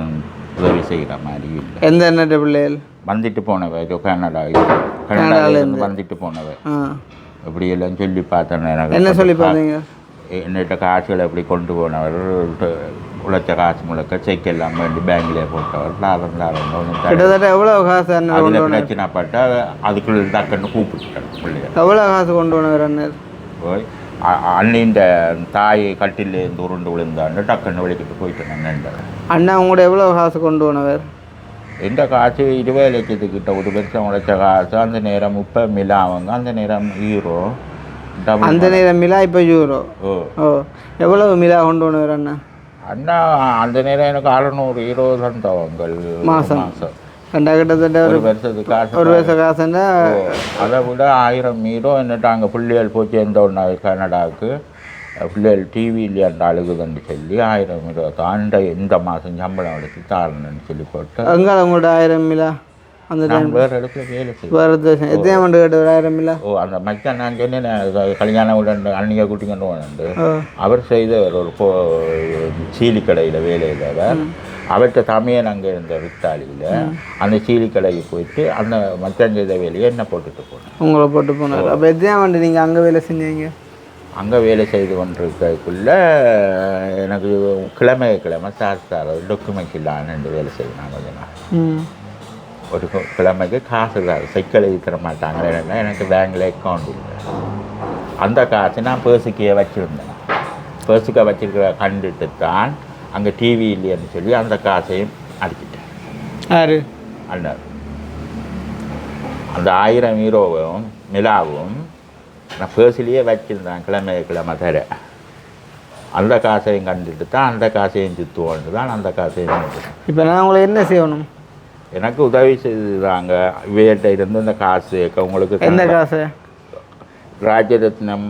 உதவி செய்கிற மாதிரி இல்லை. எந்த அண்ணட்ட பிள்ளைகள் வந்துட்டு போனவை கனடாவிலேருந்து வந்துட்டு போனவை. இப்படி எல்லாம் சொல்லி பார்த்தேன். என்ன சொல்லி பார்த்தீங்க? என்னிட்ட காசுகளை எப்படி கொண்டு போனவர், உழைச்ச காசு முழுக்க செக் எல்லாம் வேண்டி பேங்கிலே போட்டவர். லாபம் கிட்டத்தட்ட எவ்வளோ காசு அதில் பிரச்சனைப்பட்டு அதுக்குள்ள டக்குன்னு கூப்பிட்டுட்டேன் பிள்ளைய. எவ்வளோ காசு கொண்டு போனவர் அண்ணர்? போய் அண்ணின்ற தாய் கட்டிலேருந்து உருண்டு விழுந்தாண்டு டக்குன்னு வெளிக்கிட்டு போயிட்டேன். அண்ணன் அண்ணா உங்களோட எவ்வளோ காசு கொண்டு போனவர்? எந்த காசு 20 லட்சத்துக்கிட்ட ஒரு வருஷம் உழைச்ச காசு. அந்த நேரம் இப்போ மிலா அவங்க, அந்த நேரம் யூரோ. அந்த நேரம் மிலா இப்போ யூரோ. ஓ எவ்வளவு மிலா கொண்டு போனவர் அண்ணா? அண்ணா அந்த நேரம் எனக்கு 600 யூரோ தந்தவங்க மாதம். கிட்டத்தட்ட ஒரு வருஷத்துக்கு காசு. ஒரு வருஷ காசுன்னா அதை விட 1000 யூரோ என்னட்டு அங்கே பிள்ளைகள் போய் சேர்ந்த ஒன்றா கனடாவுக்கு. பிள்ளைகள் டிவியில் அந்த அழுகுதுன்னு சொல்லி 1000 யூரோ தாண்ட இந்த மாதம் சம்பளம் எடுத்து தாரணுன்னு சொல்லி போட்டு. அங்கே உங்களோட 1000 மிலா அந்த வேறு இடத்துல வேலை செய்யும். வேறு எத்தனை ஆண்டு கேட்டு 1000 மிலா? ஓ அந்த மச்சான் நான் சொன்னேன் கல்யாணம் உடனே அன்னியை கூட்டிக்கொண்டு போனேன். அவர் செய்தவர் ஒரு சீலி கடையில் வேலை செய்தவர். அவர்கிட்ட தமிழன் அங்கே இருந்த வித்தாளியில் அந்த சீலி கடைக்கு போயிட்டு அந்த மச்சான் செய்த வேலையை என்ன போட்டுட்டு போனேன். உங்களை போட்டு போனார். அப்போ எத்தனை ஆண்டு நீங்கள் அங்கே வேலை செஞ்சீங்க? அங்கே வேலை செய்து கொண்டிருக்கக்குள்ள எனக்கு கிழமை சார் டொக்குமெண்ட் இல்லான்னு வேலை செய்யணும். கொஞ்ச நாள் ஒரு கிழமைக்கு காசு சைக்கிள் எழுதி தர மாட்டாங்க. ஏன்னா எனக்கு பேங்கில் அக்கௌண்ட் இல்லை. அந்த காசு நான் பேர்ஸுக்கே வச்சுருந்தேன். பேர்ஸுக்கை வச்சுருக்கிற கண்டுட்டு தான் அங்கே டிவி இல்லைன்னு சொல்லி அந்த காசையும் அடிச்சிட்டேன். யாரு? அண்ணர். அந்த 1000 யூரோவும் மிலாவும் நான் பேர்ஸ்லேயே வச்சுருந்தேன். கிழமை தர அந்த காசையும் கண்டுட்டு தான் அந்த காசையும் சுற்றுவோன்ட்டு தான் அந்த காசையும். இப்போ நான் உங்களை என்ன செய்யணும்? எனக்கு உதவி செய்தாங்க. இவையிட்ட இருந்து இந்த காசு உங்களுக்கு. எந்த காசு? ராஜரத்னம்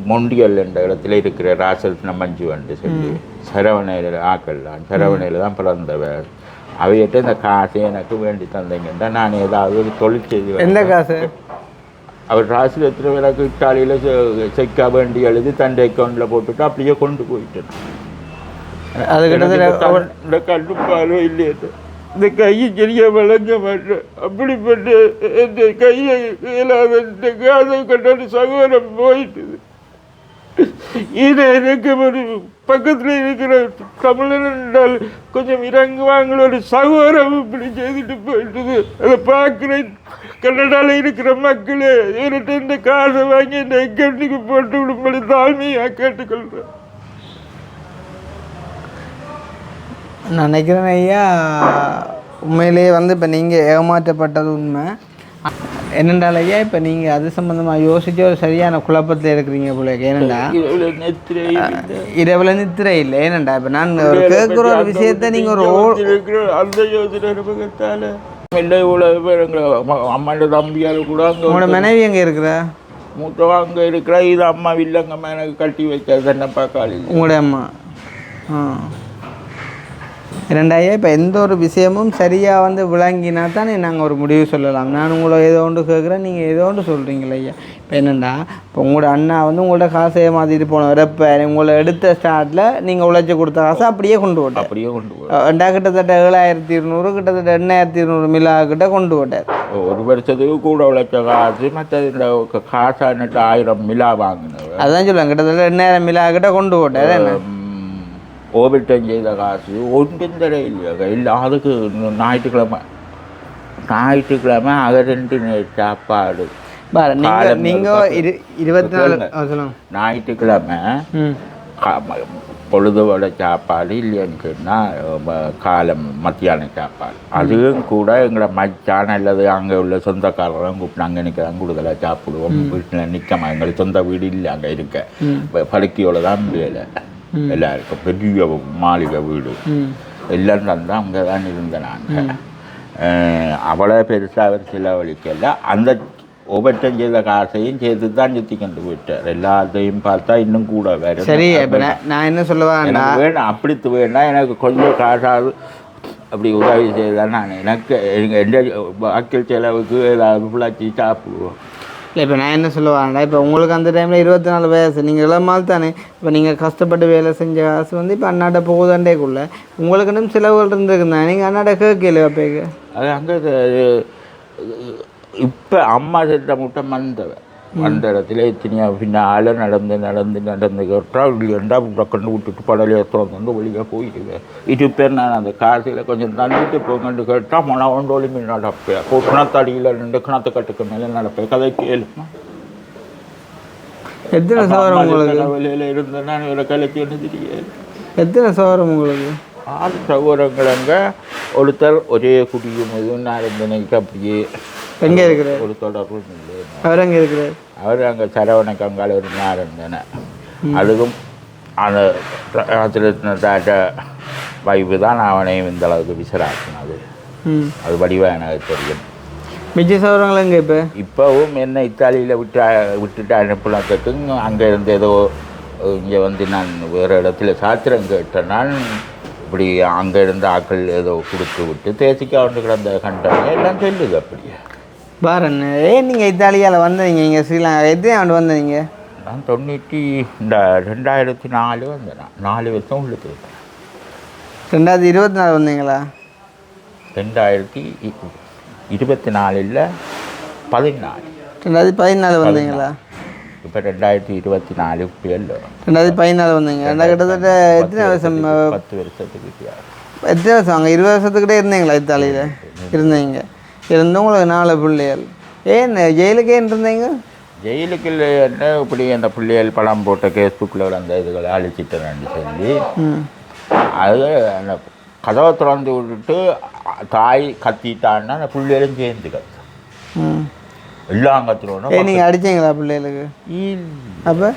மொண்டியல் என்ற இடத்துல இருக்கிற ராஜரத்னம் மஞ்சு வந்து சொல்லி சரவணையில் ஆக்கலாம். சரவணையில் தான் பிறந்தவர். அவையிட்ட இந்த காசை எனக்கு வேண்டி தந்தீங்கன்னா நான் ஏதாவது ஒரு தொழில் செய்து. எந்த காசு? அவர் ராஜரத்னம் எனக்கு இட்டாலியில் செக்கா வேண்டி எழுதி தண்டை அக்கௌண்ட்டில் போட்டுட்டு அப்படியே கொண்டு போயிட்டேன். அது கண்டுப்பாலோ இல்லையே இந்த கையை சரியாக வழங்க மாட்டேன். அப்படிப்பட்ட இந்த கையை இயலாத இந்த காசை கட்டாண்டு சகோதரம் போயிட்டுது. இது எனக்கு ஒரு பக்கத்தில் இருக்கிற தமிழன் என்றால் கொஞ்சம் இறங்குவாங்கள ஒரு சகோதரம் இப்படி செய்துட்டு போயிட்டுது. அதை பார்க்குறேன். கன்னடாவில் இருக்கிற மக்களே இவர்கிட்ட இந்த காசை வாங்கி இந்த அக்கௌண்ட்டுக்கு போட்டு விடும்படி தாழ்மையாக கேட்டுக்கொள்கிறேன். நான் நினைக்கிறேன் ஐயா, உண்மையிலேயே இப்போ நீங்கள் ஏமாற்றப்பட்டது உண்மை. என்னென்றால் ஐயா இப்போ நீங்கள் அது சம்மந்தமாக யோசிச்சு ஒரு சரியான குழப்பத்தில் இருக்கிறீங்க போல. ஏனண்டா இரவில் நித்திரை இல்லை. ஏனண்டா இப்போ நான் ஒரு கேட்குற ஒரு விஷயத்த நீங்கள் ஒரு அந்த யோசனை அம்மாண்ட தம்பியால் கூட உங்களோட மனைவி எங்கே இருக்கிற? மூத்தவா அங்கே இருக்கிற. இது அம்மா இல்லைங்கம்மா எனக்கு கட்டி வைக்காது என்னப்பா காலையில். உங்களுடைய அம்மா இரண்டாயிரம். இப்போ எந்த ஒரு விஷயமும் சரியாக விளங்கினா தானே நாங்கள் ஒரு முடிவு சொல்லலாம். நான் உங்களை ஏதோ ஒன்று கேட்குறேன், நீங்கள் ஏதோ ஒன்று சொல்கிறீங்களே ஐயா. இப்போ என்னென்னா இப்போ உங்களோட அண்ணா உங்கள்ட்ட காசை ஏமாற்றிட்டு போனவர். இப்போ உங்களை எடுத்த ஸ்டார்ட்டில் நீங்கள் உழைச்சி கொடுத்த காசை அப்படியே கொண்டு போட்டார். அப்படியே கொண்டு கிட்டத்தட்ட 7200 கிட்டத்தட்ட 8200 மில்லாக்கிட்ட கொண்டு போட்டார். ஒரு வருஷத்துக்கு கூட உழைச்ச காசு மற்ற இந்த காசா 1000 மில்லா வாங்கினவர். அதுதான் சொல்லுவாங்க. கிட்டத்தட்ட 8000 மில்லாக்கிட்ட கொண்டு போட்டார். என்ன ஓபிட்டம் செய்த காசு ஒன்றும் தெரியலையா இல்லை. அதுக்கு ஞாயிற்றுக்கிழமை அது 2 சாப்பாடு. நீங்கள் 24 ஞாயிற்றுக்கிழமை பொழுதோட சாப்பாடு இல்லைன்னு சொன்னால் காலம் மத்தியான சாப்பாடு. அதுவும் கூட எங்களை மச்சான் அல்லது அங்கே உள்ள சொந்தக்காரரும் கூப்பிட்டு அங்கே நிற்கிறாங்க கூடுதலாக சாப்பிடுவோம். வீட்டில் நிற்கமா எங்களுக்கு சொந்த வீடு இல்லை அங்கே இருக்க. படுக்கையோடு தான் வேலை. எல்லாருக்கும் பெரிய மாளிகை வீடு எல்லாம் தந்தால் அங்கே தான் இருந்தேன். நாங்கள் அவ்வளோ பெருசாக அவர் செலவழிக்கல. அந்த ஒவ்வொருத்தம் செய்த காசையும் சேர்த்து தான் சுற்றி கொண்டு போயிட்டார். எல்லாத்தையும் பார்த்தா இன்னும் கூட வேறு. சரி இப்போ நான் என்ன சொல்லுவேன் வேண்டாம், அப்படித்து வேண்டாம், எனக்கு கொஞ்சம் காசாவது அப்படி உதவி செய்தால் நான் எனக்கு எந்த வாக்கில் செலவுக்கு ஏதாவது பிள்ளாச்சி சாப்பிடுவோம். இல்லை இப்போ நான் என்ன சொல்லுவாங்கடா, இப்போ உங்களுக்கு அந்த டைமில் 24 வயசு, நீங்கள் இளமால் தானே. இப்போ நீங்கள் கஷ்டப்பட்டு வேலை செஞ்ச காசு வந்து இப்போ அண்ணாட்ட போகுதாண்டேக்குள்ள உங்களுக்குன்னு செலவுகள் இருந்துருக்குண்ணா, நீங்கள் அண்ணாட்ட கேட்கல அப்போக்கு. அது அங்கே இப்போ அம்மா செத்த முட்டை அந்த இடத்துல எத்தனையா பின்னால் நடந்து கேட்டால் இல்லைண்டா கண்டு விட்டுட்டு படலையை திறந்து வெளியே போயிடுவேன். இது பேர் நான் அந்த காசில் கொஞ்சம் தள்ளிட்டு போங்கன்னு கேட்டால் மனம் ஒன்றோலி மீன் நடப்பேன். கிணத்தடியில் 2 கிணத்து கட்டுக்கு மேலே நடப்பேன். கதை கேளுமா. எத்தனை சவரம் உங்களுக்கு வெளியில் இருந்தேன்னா இவரை கலைச்சி ஒன்று தெரியாது. எத்தனை சவரம் உங்களுக்கு? 6 சகோதரங்களங்க. ஒருத்தர் ஒரே குடியும் இதுவும் நான் இருந்தேனைக்கு அப்படியே. எங்கே இருக்கிறார்? ஒரு தொடர்பும் இல்லை. அவர் எங்கே இருக்கிறார்? அவர் அங்கே சரவண கங்கால ஒரு நாள் இருந்தேனே. அதுக்கும் அந்த தாட்ட வைப்பு தான் அவனையும் இந்த அளவுக்கு விசராக்கினது. அது வடிவாக எனக்கு தெரியும். மிச்ச சவரங்கள் எங்கே இப்போ? இப்போவும் என்ன இத்தாலியில் விட்டுட்டு அனுப்புனதுக்கு அங்கே இருந்து ஏதோ இங்கே வந்து நான் வேறு இடத்துல சாத்திரம் கேட்டேன். நான் இப்படி அங்கே இருந்த ஆக்கள் ஏதோ கொடுத்து விட்டு தேசிக்கா வந்து கிடந்த கண்டாங்க எல்லாம் சொல்லுது. அப்படியே பாருங்க, ஏன் நீங்கள் இத்தாலியாவில் வந்தீங்க? இங்கே ஸ்ரீலங்கா எத்தனை ஆண்டு வந்தீங்க? நான் 2004 வந்தேன். 4 வருஷம் உள்ளது. 2024 வந்தீங்களா? 2024 இல்லை 14. 2014 வந்தீங்களா? இப்போ 2024 இல்லை 2014 வந்தீங்க. கிட்டத்தட்ட எத்தனை வருஷம்? 10 வருஷத்துக்கு. எத்தனை வருஷம் அங்கே? 20 வருஷத்துக்கிட்டே இருந்தீங்களா இத்தாலியில்? இருந்தீங்க. இருந்து உங்களுக்கு 4 பிள்ளைகள். ஏன் ஜெயிலுக்கு ஏன் இருந்தீங்க? ஜெயிலுக்கு என்ன இப்படி அந்த பிள்ளைகள் படம் போட்ட ஃபேஸ்புக்கில் அந்த இதுகளை அழிச்சிட்டேன்னு சொல்லி அது அந்த கதவை திறந்து விட்டுட்டு தாய் கத்திட்டான்னா அந்த பிள்ளைகளும் சேர்ந்து கத்து எல்லாம் கத்துறோன்னா. நீங்கள் அடித்தீங்களா பிள்ளைகளுக்கு? அப்போ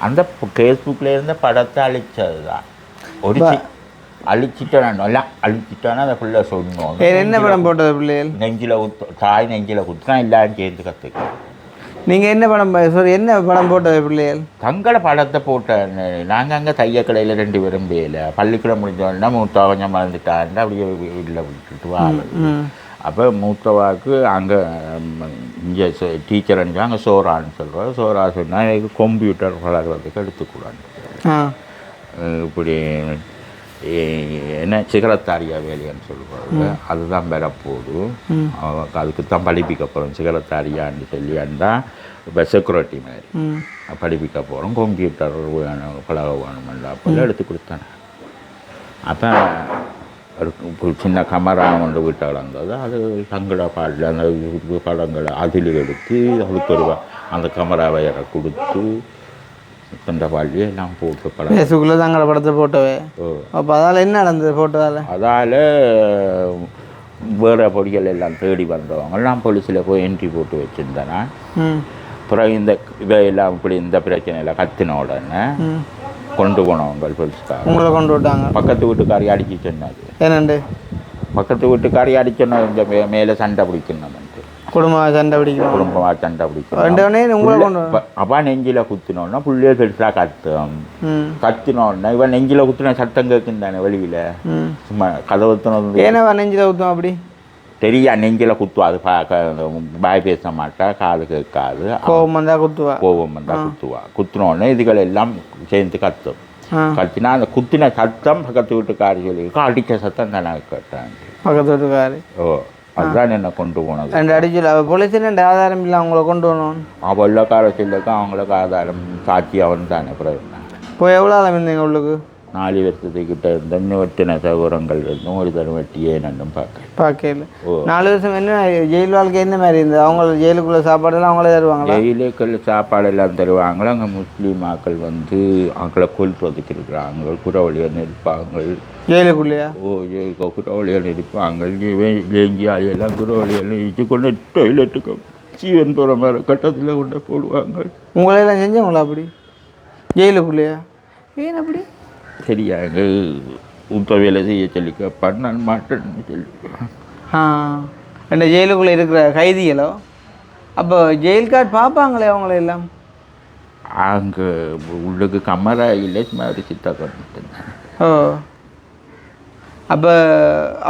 அந்த ஃபேஸ்புக்கில் இருந்த படத்தை அழிச்சது தான். ஒரு அழிச்சிட்டேன் எல்லாம் அழிச்சிட்டானா அந்த பிள்ளை சொன்னோம். என்ன படம் போட்டது பிள்ளைகள்? நெஞ்சில் தாய் நெஞ்சில் குத்துனா எல்லாரும் சேர்ந்து கற்றுக்க. நீங்கள் என்ன படம் என்ன படம் போட்டது பிள்ளைகள்? தங்களை படத்தை போட்டேன். நாங்கள் அங்கே தையக்கடையில் 2 பேரும் பேல பள்ளிக்கூடம் முடிஞ்சோன்னா மூத்தவா கொஞ்சம் மறந்துட்டாருன்னா அப்படியே வீட்டில் விட்டுட்டு வாங்க. அப்போ மூத்தவாக்கு அங்கே இங்கே டீச்சர் அனுப்பி அங்கே சோறான்னு சொல்கிறோம். சோறா சொன்னால் கம்ப்யூட்டர் வளர்கிறதுக்கு எடுத்துக்கூடாது. இப்படி என்ன சிகரத்தாரியா வேலையான்னு சொல்லுவாங்க. அதுதான் வரப்போகுது. அதுக்கு தான் படிப்பிக்க போகிறோம். சிகரத்தாரியான்னு சொல்லி அண்டா இப்போ செக்யூரிட்டி மாதிரி படிப்பிக்க போகிறோம். கம்ப்யூட்டர் வேணும் பழக வேணுமெல்லாம் அப்போ எடுத்து கொடுத்தானே. அப்போ ஒரு சின்ன கமரா கொண்டு வீட்டை வளர்ந்தது. அது தங்கட பாடல அந்த படங்களை அதில் எடுத்து அதுக்கு ஒரு அந்த கமரா வயரை கொடுத்து அந்த பாலியே எல்லாம் போட்டு படம் பேசுக்குள்ளே தங்களை படத்தை போட்டவே. அப்போ அதால் என்ன நடந்தது போட்டதால்? அதால் வேறு பொடிகள் எல்லாம் தேடி வந்தவங்க எல்லாம் போலீஸில் போய் என்ட்ரி போட்டு வச்சுருந்தேன்னா அப்புறம் இந்த இவையெல்லாம் இப்படி இந்த பிரச்சனையில் கத்தின உடனே கொண்டு போனவங்க போலீஸ்கார உங்களை கொண்டு விட்டாங்க. பக்கத்து வீட்டுக்காரி அடிச்சு சொன்னாது. என்னண்டு? பக்கத்து வீட்டுக்காரி அடிச்சோன்னா இந்த மேலே சண்டை பிடிக்கணும்ட்டு குடும்பமாக சண்டை பிடிக்கணும். குடும்பமாக சண்டை பிடிக்கணும். உங்களை கொண்டு அப்பா நெஞ்சில் குத்தினோன்னா புள்ளைய பெருசாக கத்தினோன்னா இவன் நெஞ்சில் குத்தின சத்தம் கேட்கும் தானே வெளியில். சும்மா கதவு ஊற்றினது ஏன்னா நெஞ்சில் ஊற்றும் அப்படி தெரியா. நெஞ்சில் குத்துவா. அது பாய் பேச மாட்டா, காது கேட்காது. கோபம் வந்தால் குத்துவா. கோபம் வந்தால் குத்துவா. குத்தினோடனே இதுகள் எல்லாம் சேர்ந்து கத்தும். கத்தினா அந்த குத்தின சத்தம் பக்கத்து வீட்டுக்காரி சொல்லியிருக்கோம். அடித்த சத்தம் தானே கேட்டாங்க பக்கத்து வீட்டுக்காரி. ஓ அதுதான் என்ன கொண்டு போனது. ரெண்டு அடிச்சு போலீஸ் 2 ஆதாரம் இல்லை அவங்கள கொண்டு போகணும். வெள்ளக்கார சொல்லியிருக்கோம். அவங்களுக்கு ஆதாரம் சாட்சி அவன் தானே. அப்புறம் இப்போ எவ்வளோ ஆதாரம் இருந்தீங்க உள்ளுக்கு? 4 வருஷத்துக்கிட்ட இருந்த இன்னும் சகோரங்கள் இருந்தும் ஒரு தரம் வெட்டியே நன்றும் பார்க்கல. 4 வருஷம் என்ன ஜெயில் வாழ்க்கை என்ன மாதிரி இருந்தது? அவங்க ஜெயிலுக்குள்ளே சாப்பாடெல்லாம் அவங்களே தருவாங்க? ஜெயிலுக்குள்ள சாப்பாடெல்லாம் தருவாங்களா. அங்கே முஸ்லீம் ஆக்கள் வந்து அவங்கள கொல்றதுக்கு இருக்கிறாங்க. குறவழியாக நிற்பாங்க ஜெயிலுக்குள்ளேயா? குறவழியாக நிற்பாங்க. லேங்கியாலையெல்லாம் குறவழியெல்லாம் இடிச்சு கொண்டு டொய்லெட்டுக்கு சீவன் போகிற மாதிரி கட்டத்தில் கொண்டு போடுவாங்க. உங்களையெல்லாம் செஞ்சவங்களா அப்படி ஜெயிலுக்குள்ளேயா? ஏன் அப்படி? சரியாக உத்த வேலை செய்ய சொல்லிக்க பண்ண மாட்டேன்னு சொல்லி. என்ன ஜெயிலுக்குள்ளே இருக்கிற கைதிகளோ? அப்போ ஜெயில் கார்டு பார்ப்பாங்களே அவங்கள எல்லாம்? அங்கே உள்ளுக்கு கமரா இல்லை மாதிரி சித்தா கொண்டு. ஓ, அப்போ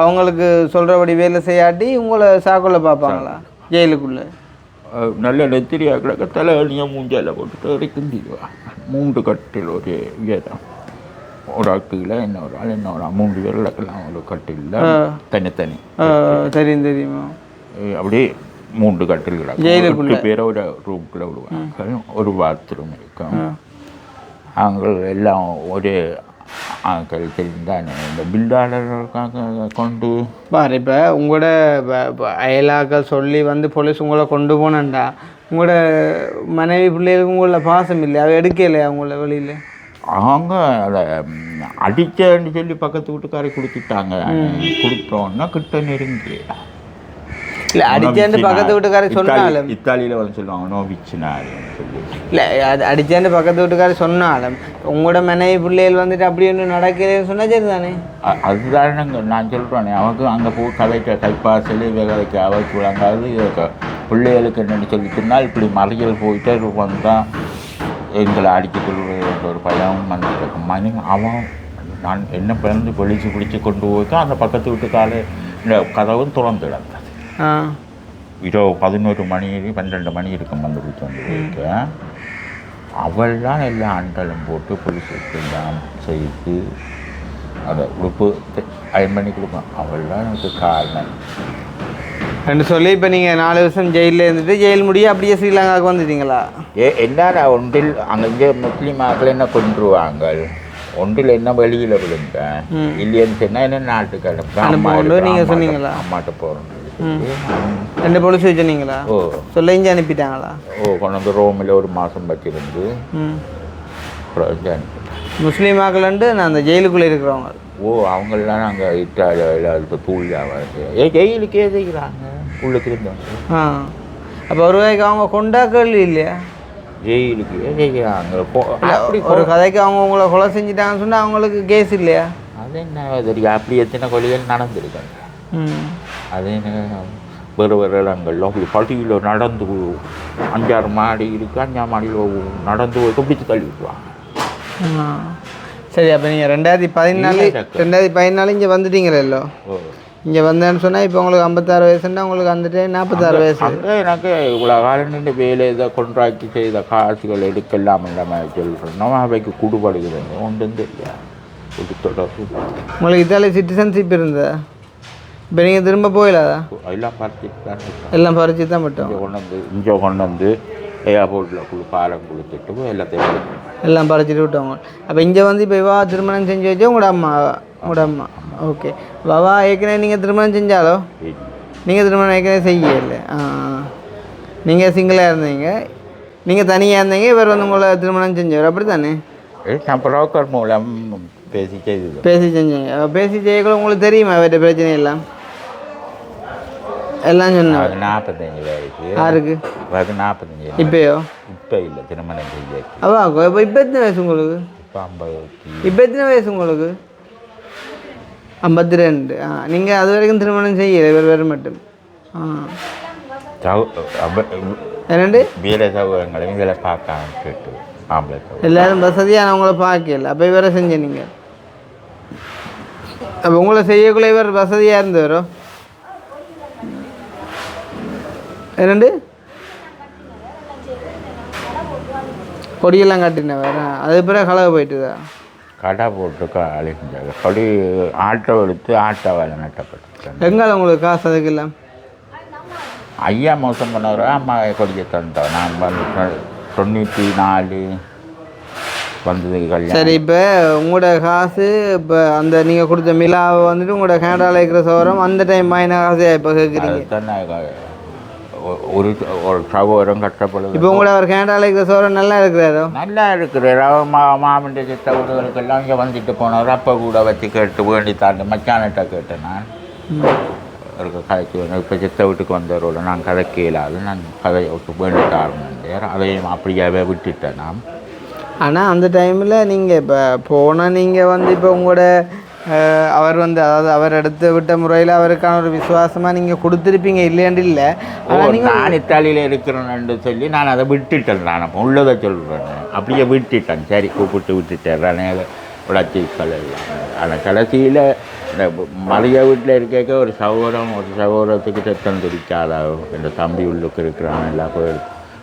அவங்களுக்கு சொல்கிறபடி வேலை செய்யாட்டி உங்களை சாக்குள்ள பார்ப்பாங்களா ஜெயிலுக்குள்ளே? நல்ல நெத்திரியாக கிடக்க தலைவலியாக மூஞ்சால போட்டுட்டு வரைக்கும் 3 கட்டில் ஒரு விதம். ஒரு ஆட்களில் இன்னொரு ஆள் 3 பேர் கிடக்கலாம். ஒரு கட்டில் தனித்தனி. தெரியுமா? அப்படியே 3 கட்டில் கிடக்கும். 2 பேரை ஒரு ரூம்குள்ளே விடுவாங்க. ஒரு பாத்ரூம் இருக்கும். அவங்க எல்லாம் ஒரு ஆட்கள் தெரிந்தானே இந்த பில்டாளர்களுக்காக கொண்டு பாரு. இப்போ உங்களோட அயலாக்கள் சொல்லி வந்து போலீஸ் உங்களை கொண்டு போனேன்டா, உங்களோட மனைவி பிள்ளைகளுக்கு உங்கள பாசம் இல்லை, அவ எடுக்கலையா உங்களை வெளியில்? அவங்க அதை அடிச்சேன்னு சொல்லி பக்கத்து வீட்டுக்காரை கொடுத்துட்டாங்க. கொடுத்தோன்னா கிட்ட நெருங்கி இல்லை அடிச்சேன்னு பக்கத்து வீட்டுக்காரை சொன்னாலும் இத்தாலியில் வந்து சொல்லுவாங்க நோவிச்சுனாருன்னு சொல்லி. இல்லை அது அடிச்சேன்னு பக்கத்து வீட்டுக்காரை சொன்னாலும் உங்களோட மனைவி பிள்ளைகள் வந்துட்டு அப்படி ஒன்றும் நடக்கிறேன்னு சொன்னால் சரி தானே? அதுதானே நான் சொல்கிறேனே. அவங்க அங்கே போய் கதைக்க கைப்பாசல் கதைக்க அவருக்கு விளங்காது. பிள்ளைகளுக்கு என்னென்னு சொல்லி சொன்னால் இப்படி மலைகள் போயிட்டு வந்தால் எங்களை அடிக்கக்கூடிய ஒரு பயம் வந்துருக்கும். அவன் நான் என்ன பிறந்து பிடிச்சி கொண்டு போய்க்க அந்த பக்கத்து வீட்டுக்கால இந்த கதவும் திறந்து கிடந்தது. இதோ 11 மணி 12 மணி இருக்கும் வந்து பிடிச்சி வந்து போய்க்க. அவள் தான் எல்லா ஆண்களும் போட்டு போலீஸுக்கு எல்லாம் செய்து அதை உடுப்பு அயன் பண்ணி கொடுப்பான். அவள் தான் எனக்கு காரணம் ரெண்டு சொல்லி இப்போ நீங்கள் 4 வருஷம் ஜெயிலில் இருந்துட்டு ஜெயில் முடிய அப்படியே ஸ்ரீலங்காவுக்கு வந்துட்டீங்களா? என்ன ஒன்றில் அங்கே முஸ்லீம் ஆக்கள் என்ன கொண்டுருவாங்க, ஒன்றில் என்ன வெளியில் விழுங்க இல்லைன்னு சொன்னால் என்ன நாட்டுக்கு அனுப்ப. நீங்கள் சொன்னீங்களா அம்மாட்ட போகிறோம் 2 போலீஸ் வச்சுனீங்களா? ஓ சொல்ல இஞ்சி அனுப்பிட்டாங்களா? ஓ கொண்டு வந்து ரோமில் 1 மாதம் வச்சிருந்து முஸ்லீம் ஆக்கலன்ட்டு நான் அந்த ஜெயிலுக்குள்ளே இருக்கிறவங்க. ஓ அவங்களாம் நாங்கள் இட்டாலியில் தூள்லாக ஜெயிலுக்கே செய்கிறாங்க உள்ளுக்கு இருந்தவங்க. அப்போ ஒரு வகைக்கு அவங்க கொண்டாக்கள் இல்லையா ஜெயிலுக்கு செய்கிறாங்க? ஒரு கதைக்கு அவங்க உங்களை கொலை செஞ்சுட்டாங்கன்னு சொன்னால் அவங்களுக்கு கேஸ் இல்லையா? அது என்ன தெரியும், அப்படி எத்தனை கொலைகள் நடந்திருக்காங்க. அது என்ன வேறு வேறு இடங்கள்ல அப்படி பள்ளியில் நடந்து 5-6 மாடி இருக்குது, 5ஆம் மாடியில் நடந்து போய் பிடிச்சி தள்ளி விட்டுருவாங்க. சரி, அப்போ நீங்கள் 2014 இங்கே வந்துட்டீங்களோ? இங்கே வந்தேன்னு சொன்னால் இப்போ உங்களுக்கு 56 வயசுன்னா உங்களுக்கு அந்த டைம் 46 வயசு. எனக்கு இவ்வளோ காலம் நின்று வேலை இதை கொண்டாக்கி செய்த காசுகள் எடுக்கலாம் இல்லாமல் சொல்கிறோம். அவைக்கு குடுபடுகிறது ஒன்றும் தெரியாது. உங்களுக்கு இத்தாலி சிட்டிசன்ஷிப் இருந்ததா? இப்போ நீங்கள் திரும்ப போயிடாதா? எல்லாம் பறிச்சு தான் மட்டும் இங்கே கொண்டு வந்து ஏர்போர்ட்டில் பாலம் கொடுத்துட்டு எல்லாத்தையும் எல்லாம் பறிச்சுட்டு விட்டவங்க. அப்போ இங்கே வந்து இப்போ இவா திருமணம் செஞ்சு வச்சா உங்களோட அம்மா. ஓகே, வவா ஏற்கனவே நீங்கள் திருமணம் செஞ்சாலோ? நீங்கள் திருமணம் ஏற்கனவே செய்யலை. நீங்கள் சிங்கிளாக இருந்தீங்க, நீங்கள் தனியாக இருந்தீங்க, இவர் வந்து உங்களை திருமணம் செஞ்சவர் அப்படி தானே? புரோக்கர் மூலம் பேசி செஞ்சீங்க. பேசி செய்யக்கூட உங்களுக்கு தெரியுமா அவர்கிட்ட பிரச்சனை எல்லாம் சொன்னாங்க? 45 வயசு. யாருக்கு? 45. இப்போயோ? இப்போ இல்லை, திருமணம் செய்ய. இப்போ எத்தனை வயசு உங்களுக்கு? இப்போ எத்தனை வயசு உங்களுக்கு? 52. நீங்கள் அது வரைக்கும் திருமணம் செய்யலை, வேறு மட்டும். என்னண்டு வேலை சௌகரியங்களையும் வேலை பார்க்க கேட்டு ஆம்பளை எல்லாரும் வசதியானவங்கள பார்க்கல. அப்போ வேறு செஞ்ச நீங்கள். அப்போ உங்களை செய்யக்குள்ள இவர் வசதியாக இருந்தவரோ? என்னண்டு கொடியெல்லாம் காட்டின வேறு அது பிறகு கலவை போயிட்டுதா? கடை போட்டு அழைச்சாங்க. கொடி ஆட்டோ எடுத்து ஆட்டோ வேலை நட்டப்பட்டு. எங்கால உங்களுக்கு காசு அதுக்கு இல்லை? ஐயா மோசம் பண்ணவர அம்மா கொடியை தந்தோம். நான் வந்து 94 வந்தது கல்யாணம். சரி, இப்போ உங்களோட காசு இப்போ அந்த நீங்கள் கொடுத்த மிலாவை வந்துட்டு உங்களோட கேனடாவில் இருக்கிற சவரம் அந்த டைம் மைனா காசு இப்போ கேட்குறீங்க. ஒரு சகோதரம் கஷ்டப்படுது. இப்போ உங்களோட ஒரு கேனடாவில் இருக்கிற சவரம் நல்லா இருக்கிறாரோ? நல்லா இருக்கிறார். மாமன் சித்த வீடுகளுக்கெல்லாம் இங்கே வந்துட்டு போனவர். அப்போ கூட வச்சு கேட்டு வேண்டி தாண்டி மச்சானிட்ட கேட்டேன். நான் இருக்க கதைக்கு வேணும். இப்போ சித்த வீட்டுக்கு வந்தவரோட நான் கதைக்க இயலாது. நான் கதையை விட்டு வேண்டிட்டு ஆரம்பித்தேன். அதையும் அப்படியாவே விட்டுட்டேன் நான். ஆனால் அந்த டைமில் நீங்கள் இப்போ போனால் நீங்கள் வந்து இப்போ உங்களோட அவர் வந்து அதாவது அவர் எடுத்து விட்ட முறையில் அவருக்கான ஒரு விசுவாசமாக நீங்கள் கொடுத்துருப்பீங்க இல்லையாண்டு இல்லை. நான் இத்தாலியில் இருக்கிறேன்னு சொல்லி நான் அதை விட்டுட்டேன். நான் உள்ளதை சொல்கிறேன், அப்படியே விட்டுட்டேன். சரி கூப்பிட்டு விட்டுட்டேன் உழைச்சிகள் எல்லாம். ஆனால் கடைசியில் இந்த மலைய வீட்டில் இருக்க ஒரு சகோதரத்துக்கு சத்தம் துடிக்காதா இந்த தம்பி உள்ளுக்கு இருக்கிறான் எல்லாம் போய்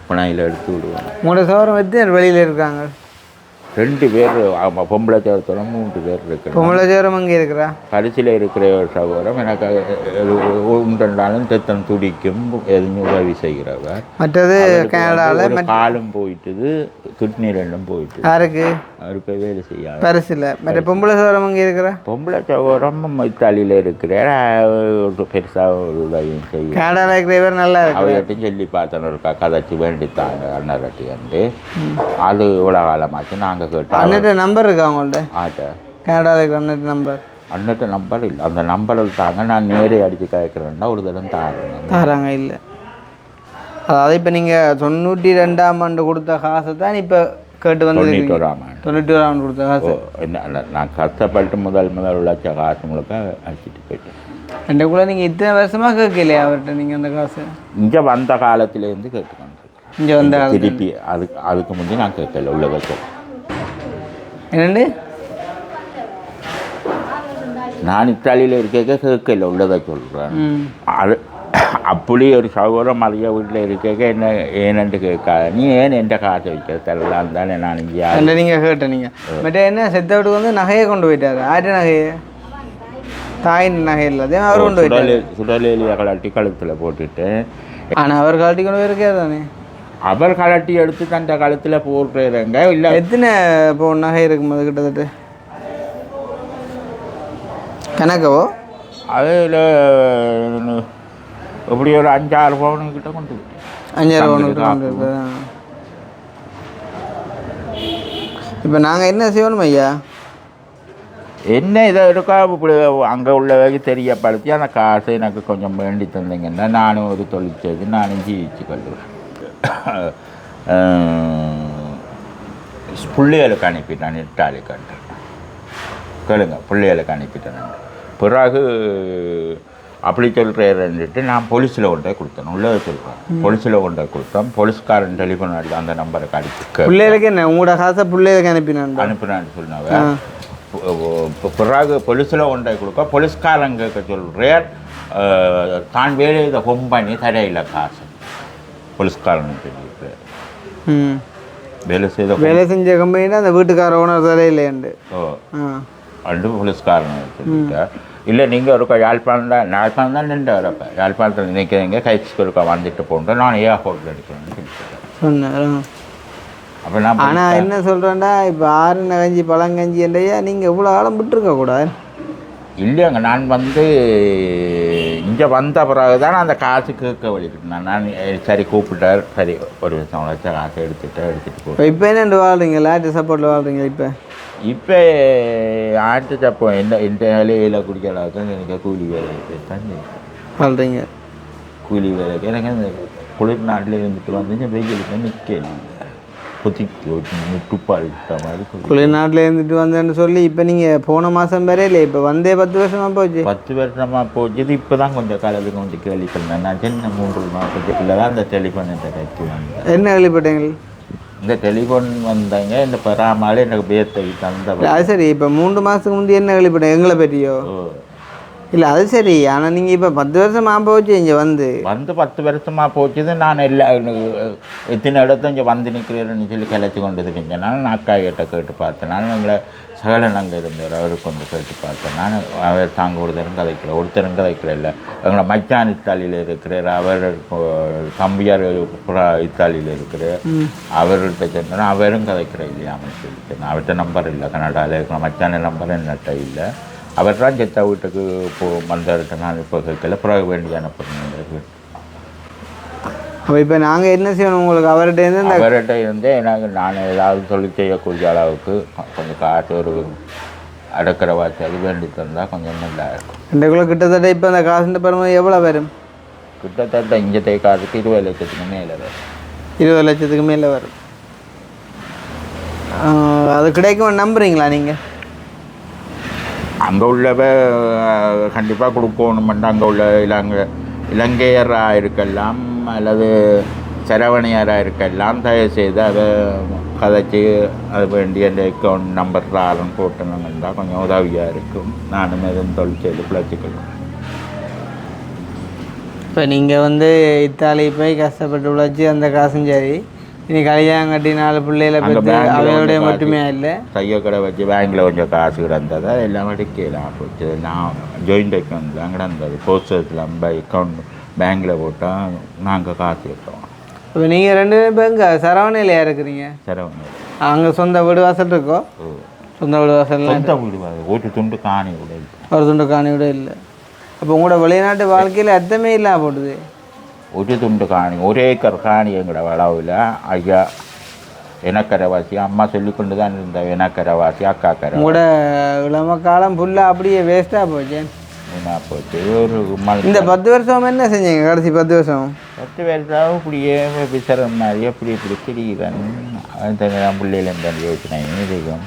புனையில் எடுத்து விடுவாங்க. 3 சவரம் வச்சு வெளியில் இருக்காங்க. 2 பேர் பொம்பளை சேவரத்தோட 3 பேர் இருக்கிறாங்க. பொம்பளை சேவரம் அங்கே இருக்கிறா. பரிசில் இருக்கிற ஒரு சகோதரம் எனக்கு உண்டாலும் தெத்தம் துடிக்கும் எதுவும் உதவி செய்கிறவர். மற்றது கனடாவில் காலும் போயிட்டுது, கிட்னி 2ம் போயிட்டு. யாருக்கு? அவருக்கு வேலை செய்யாது. பரிசில். மற்ற பொம்பளை சேவரம் அங்கே இருக்கிறா. பொம்பளை சகோதரம் இத்தாலியில் இருக்கிறார். பெருசாக ஒரு உதவியும் செய்யும். கனடாவில் இருக்கிறவர் நல்லா இருக்கு. அவர்கிட்டையும் சொல்லி பார்த்தேன், ஒரு கதைச்சி வேண்டித்தாங்க அண்ணாட்டி வந்து. அது இவ்வளோ காலமாச்சு. நாங்கள் கேட்டோம். அண்ணட்ட நம்பர் இருக்கா அவங்கள்ட்ட? ஆட்ட கனடாவில் இருக்கிற அண்ணட்ட நம்பர்? அண்ணட்ட நம்பர் இல்லை. அந்த நம்பரில் தாங்க நான் நேரே அடித்து கேட்குறேன்னா ஒரு தடவை தாராங்க. இல்லை அதாவது இப்போ நீங்கள் 92ஆம் ஆண்டு கொடுத்த காசை தான் இப்போ கேட்டு வந்து 91ஆம் ஆண்டு 91ஆம் ஆண்டு கொடுத்த காசு. என்ன நான் கஷ்டப்பட்டு முதல் உழைச்ச காசு முழுக்க அடிச்சுட்டு போயிட்டேன். ரெண்டுக்குள்ளே நீங்கள் இத்தனை வருஷமாக கேட்கலையா அவர்கிட்ட நீங்கள் அந்த காசு? இங்கே வந்த காலத்துலேருந்து கேட்டுக்கொண்டு இங்கே வந்த திருப்பி அதுக்கு முந்தைய நான் கேட்கல உள்ள வச்சு. என்னண்டு நான் இத்தாலியில் இருக்க கேட்கல உள்ளதை சொல்கிறேன். அது அப்படி ஒரு சகோதரம் மதிய வீட்டில் இருக்க என்ன ஏனென்று கேட்காத, நீ ஏன் எந்த காசை வைக்க தரலாம் தானே நான் இங்கே நீங்கள் கேட்டேன். நீங்கள் மற்ற என்ன செத்த வீட்டுக்கு வந்து நகையை கொண்டு போயிட்டாரு. ஆட்டு நகையை, தாயின் நகை இல்லை, அதே அவர் கொண்டு போயிட்டாரு. சுடலேலியை கலட்டி கழுத்தில் போட்டுட்டு. ஆனால் அவர் கழட்டி கொண்டு போயிருக்கே தானே. அவர் கலட்டி எடுத்து தந்த கழுத்தில் போடுறங்க. இல்லை எத்தனை இப்போ நகை இருக்கும்போது கிட்டத்தட்ட கணக்கவோ? அதில் எப்படி ஒரு 5-6 பவுனுக்கிட்ட கொண்டு 5-6 பவுனுக்கிட்ட கொண்டு. இப்போ நாங்கள் என்ன செய்யணும் ஐயா? என்ன இதை இருக்கா இப்படி அங்கே உள்ளவங்க தெரியப்படுத்தி அந்த காசை எனக்கு கொஞ்சம் வேண்டி தந்தீங்கன்னா நானும் ஒரு தொழில் செய்து நானும் ஜீவிச்சு கொள்ளுவேன். பிள்ளைகளுக்கு அனுப்பிட்டேன். இட்டாலி கண்டு கேளுங்க, பிள்ளைகளுக்கு அனுப்பிட்டேன். பிறகு அப்படி சொல்கிறேன்ட்டு நான் போலீஸில் கொண்டே கொடுத்தேன். உள்ளதை சொல்கிறேன், போலீஸில் கொண்டே கொடுத்தேன். போலீஸ்காரன் டெலிஃபோன் அடித்து அந்த நம்பருக்கு அடிச்சு பிள்ளைகளுக்கு என்ன உங்களோட காசை பிள்ளைகளுக்கு அனுப்பினான்னு சொன்னவன். பிறகு போலீஸில் கொண்டே கொடுக்க போலீஸ்காரங்க சொல்கிறேன் தான் வேலை இதை கொம்பனி தரையில் காசு போலீஸ்காரன் சொல்லிட்டு வேலை செஞ்ச கம்பெனினா அந்த வீட்டுக்கார ஓனர் தரையிலேண்டு அண்டு போலீஸ்காரன் சொல்லிட்டு. இல்லை நீங்கள் ஒரு யாழ்ப்பாணம் தான் நின்று வரப்போ யாழ்ப்பாணத்தில் நிற்கிறீங்க கைக்கு ஒருக்கா வந்துட்டு போகணும் நான் ஏர்போர்ட்டில் எடுக்கிறேன்னு சொன்னேன். அப்போ நான் ஆனால் என்ன சொல்கிறேன்டா, இப்போ 6 நகஞ்சி பழங்கஞ்சி என்றையா நீங்கள் இவ்வளோ காலம் விட்டுருக்க கூடாது. இல்லைங்க, நான் வந்து இங்கே வந்த பிறகு தான் அந்த காசு கேட்க வலிக்கிட்டேன். நான் சரி கூப்பிட்டார், சரி ஒரு வருஷம் உழைச்ச காசை எடுத்துகிட்டு போகிறேன். இப்போ என்ன வாழ்றீங்க? லாட்டு சப்போர்ட்டில் வாழ்றீங்க? இப்போ ஆட்டு சப்போம் இந்த வேலையில் குடிக்கிற அளவுக்கு எனக்கு கூலி வேலை தான் வாழ்றீங்க. கூலி வேலைக்கு எனக்கு அந்த குளிர் நாட்டில் இருந்துட்டு வந்து வெயிலுக்கு நிற்கல முட்டுப்பாடித்த மாதிரி. குளிர் நாட்டில் இருந்துட்டு வந்தேன்னு சொல்லி இப்போ நீங்கள் போன மாதம் வேற இல்லை, இப்போ வந்தே 10 வருஷமாக போச்சு. 10 வருஷமாக போச்சு. இப்போ தான் கொஞ்சம் காலத்துக்கு கொஞ்சம் கேள்விப்பட்டேன். நான் சின்ன 3 மாதத்துக்குள்ள தான் அந்த டெலிஃபோன் என்ற கைக்கு வந்தேன். என்ன கேள்விப்பட்டீங்க? இந்த டெலிஃபோன் வந்தாங்க இந்த பராமரி எனக்கு பேர்த்தை தந்த. அது சரி, இப்போ 3 மாதத்துக்கு முந்தைய என்ன கேள்விப்பட்டேன் எங்களை பற்றியோ? இல்லை அது சரி, ஆனால் நீங்கள் இப்போ 10 வருஷமாக போச்சு இங்கே வந்து 10 வருஷமாக போச்சுது. நான் எத்தனை இடத்த இங்கே வந்து நிற்கிறேன்னு சொல்லி கிளச்சி கொண்டு இருக்கேன். நான் அக்கா கிட்ட கேட்டு பார்த்தேன். நான் எங்களை சகலன் அங்கே இருந்தார், அவருக்கு வந்து கேட்டு பார்த்தேன். நான் அவர் தாங்க ஒருத்தரும் கதைக்கிற இல்லை. எங்களை மச்சான் இத்தாலியில் இருக்கிறார், அவர் தம்பியார் இத்தாலியில் இருக்கிறார், அவர்கிட்ட சொன்னேன். அவரும் கதைக்கிற இல்லையாமல் சொல்லிட்டேன். அவர்கிட்ட நம்பர் இல்லை, கனடாவில் இருக்கிற மச்சான நம்பர் என்னட்ட இல்லை. அவர் தான் செத்தா வீட்டுக்கு வந்தார்கிட்ட நான் இப்போ கேட்கல, பிறகு வேண்டி அனுப்புறேன். இப்போ நாங்கள் என்ன செய்யணும் உங்களுக்கு? அவர்கிட்ட இருந்து எனக்கு நான் ஏதாவது தொழில் செய்யக்கூடிய அளவுக்கு கொஞ்சம் காசு ஒரு அடக்கிற வாசி அது வேண்டி தந்தால் கொஞ்சம் நல்லா இருக்கும். 2 கிலோ கிட்டத்தட்ட இப்போ அந்த காசுன்ற பெருமை எவ்வளோ வரும்? கிட்டத்தட்ட இங்கே காசுக்கு 20 லட்சத்துக்கு மேலே வரும். 20 லட்சத்துக்கு மேலே வரும். அது கிடைக்கும் நம்புறீங்களா நீங்கள்? அங்கே உள்ளவ கண்டிப்பாக கொடுக்கணுமெண்டு அங்கே உள்ள இலங்கையராக இருக்கலாம் அல்லது சரவணையராக இருக்கலாம் தயவுசெய்து அதை கதைச்சி அது வேண்டிய அந்த அக்கௌண்ட் நம்பர் ஆளும் போட்டணுமெண்டா கொஞ்சம் உதவியாக இருக்கும். நானும் எதுவும் தொழில் செய்து பிழைச்சிக்கொள்வேன். இப்போ நீங்கள் வந்து இத்தாலி போய் கஷ்டப்பட்டு உழைச்சி அந்த காசும் சரி, இனி கல்யாணம் கட்டி 4 பிள்ளைகளை பற்றி அவையோடைய மட்டுமே இல்லை, தையக்கடை வச்சு பேங்கில் கொஞ்சம் காசு கிடந்ததை எல்லாம் எடுக்கலாம் போச்சு. நான் ஜாயிண்ட் அக்கௌண்ட் தான் கிடந்தது. போஸ்டர்ஸில் அக்கௌண்ட் பேங்கில் போட்டால் நாங்கள் காசு எடுத்தோம். இப்போ நீங்கள் 2 பேரும் இப்போ எங்கே சரவணையிலையா இருக்கிறீங்க? சரவணை. அங்கே சொந்த வீடு வாசல் இருக்கோ? சொந்த வீடு வாசல் சொந்த வீடு ஒரு துண்டு காணி கூட இல்லை. ஒரு துண்டு காணி கூட இல்லை. அப்போ உங்களோட வெளிநாட்டு வாழ்க்கையில் அர்த்தமே இல்லாம போடுது. ஒரு துண்டு காணி, 1 ஏக்கர் காணி எங்களோட வளவில். ஐயா எனக்கரைவாசி அம்மா சொல்லிக்கொண்டு தான் இருந்த எனக்கரைவாசி அக்கா கரை. உங்களோட இளம காலம் ஃபுல்லாக அப்படியே வேஸ்ட்டாக போச்சு. என்ன போச்சு ஒரு இந்த 10 வருஷம் என்ன செஞ்சீங்க? கடைசி 10 வருஷம் 10 வருஷம் இப்படியே விசரம் மாதிரி அப்படி இப்படி திரிகிறேன். பிள்ளைகள் எந்த யோசனையும் இருக்கும்.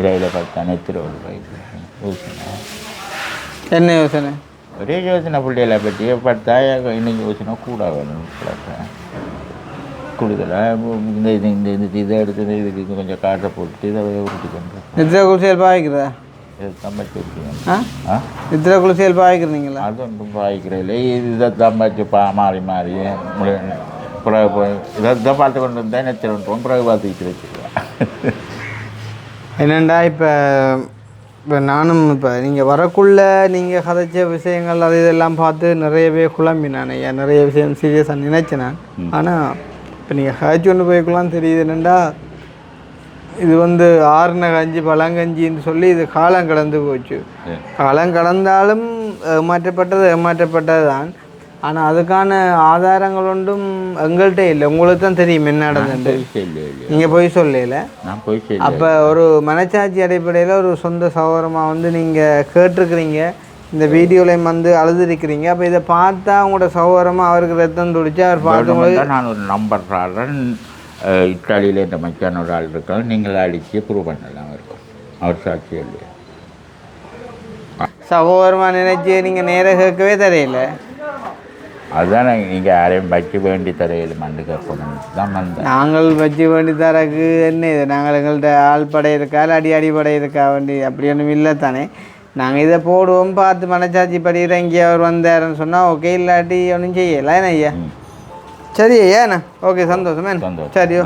இடையில பார்த்தா நெத்திர யோசனை. என்ன யோசனை? ஒரே யோசனை பிள்ளைகளை பற்றி பார்த்தா இன்னும் யோசனை கூட வேணும். கூடுதலாக இந்த இதை எடுத்து இதுக்கு கொஞ்சம் காசை போட்டு இதை உருட்டி கொண்டு நித்திர குளிசல் பாய்க்கிறதா? சமைச்சு நித்திர குளிசல் பாய்க்கிறீங்களா? அது ஒன்றும் பாய்க்கிறதில்ல. இதை சமைச்சு மாறி மாறி பிறகு இதை பார்த்து கொண்டு வந்தால் நெத்திர ஒன்றும் பிறகு பார்த்து வச்சுருக்கேன். என்னண்டா இப்போ நானும் இப்போ நீங்கள் வரக்குள்ள நீங்கள் கதைச்ச விஷயங்கள் அது இதெல்லாம் பார்த்து நிறையவே குழம்பினான். ஐயா நிறைய விஷயம் சீரியஸாக நினைச்சேன் நான். ஆனால் இப்போ நீங்கள் கதைச்சி கொண்டு போய்க்குள்ளான்னு தெரியுது. என்னண்டா இது வந்து ஆறுன கஞ்சி பழங்கஞ்சின்னு சொல்லி இது காலம் கடந்து போச்சு. காலம் கடந்தாலும் ஏமாற்றப்பட்டது தான். ஆனால் அதுக்கான ஆதாரங்கள் ஒன்றும் எங்கள்கிட்ட இல்லை. உங்களுக்கு தான் தெரியும் என்ன நடந்தது. நீங்கள் போய் சொல்லல. அப்போ ஒரு மனச்சாட்சி அடிப்படையில் ஒரு சொந்த சகோதரமாக வந்து நீங்கள் கேட்டிருக்கிறீங்க. இந்த வீடியோலையும் வந்து அழுதுருக்கிறீங்க. அப்போ இதை பார்த்தா உங்களோட சகோதரமாக அவருக்கு ரத்தம் துடிச்சு அவர் பார்க்கும்போது நான் ஒரு நம்பர் ஆடுறேன். இத்தாலியில் இந்த மச்சான ஒரு ஆள் இருக்காங்க. நீங்கள் அடித்து ப்ரூவ் பண்ணலாம் இருக்கும். அவர் சாட்சி இல்லையா சகோதரமாக நினைச்சி நீங்கள் நேராக கேட்கவே தெரியல. அதுதான் நீங்கள் யாரையும் வச்சு வேண்டி தரையில் மண்டு கேட்கணும் தான் வந்தேன். நாங்கள் வச்சு வேண்டி தரக்கு என்ன இது? நாங்கள் எங்கள்கிட்ட ஆள் படை இருக்கா இல்லை அடி படை இருக்கா வேண்டி அப்படி ஒன்றும் இல்லை தானே. நாங்கள் இதை போடுவோம் பார்த்து மனச்சாட்சி படிக்கிற இங்கே அவர் வந்தாருன்னு சொன்னால் ஓகே, இல்லாட்டி ஒன்றும் செய்யலாம். என்ன ஐயா? சரி ஐயா, ஓகே, சந்தோஷம். சரி.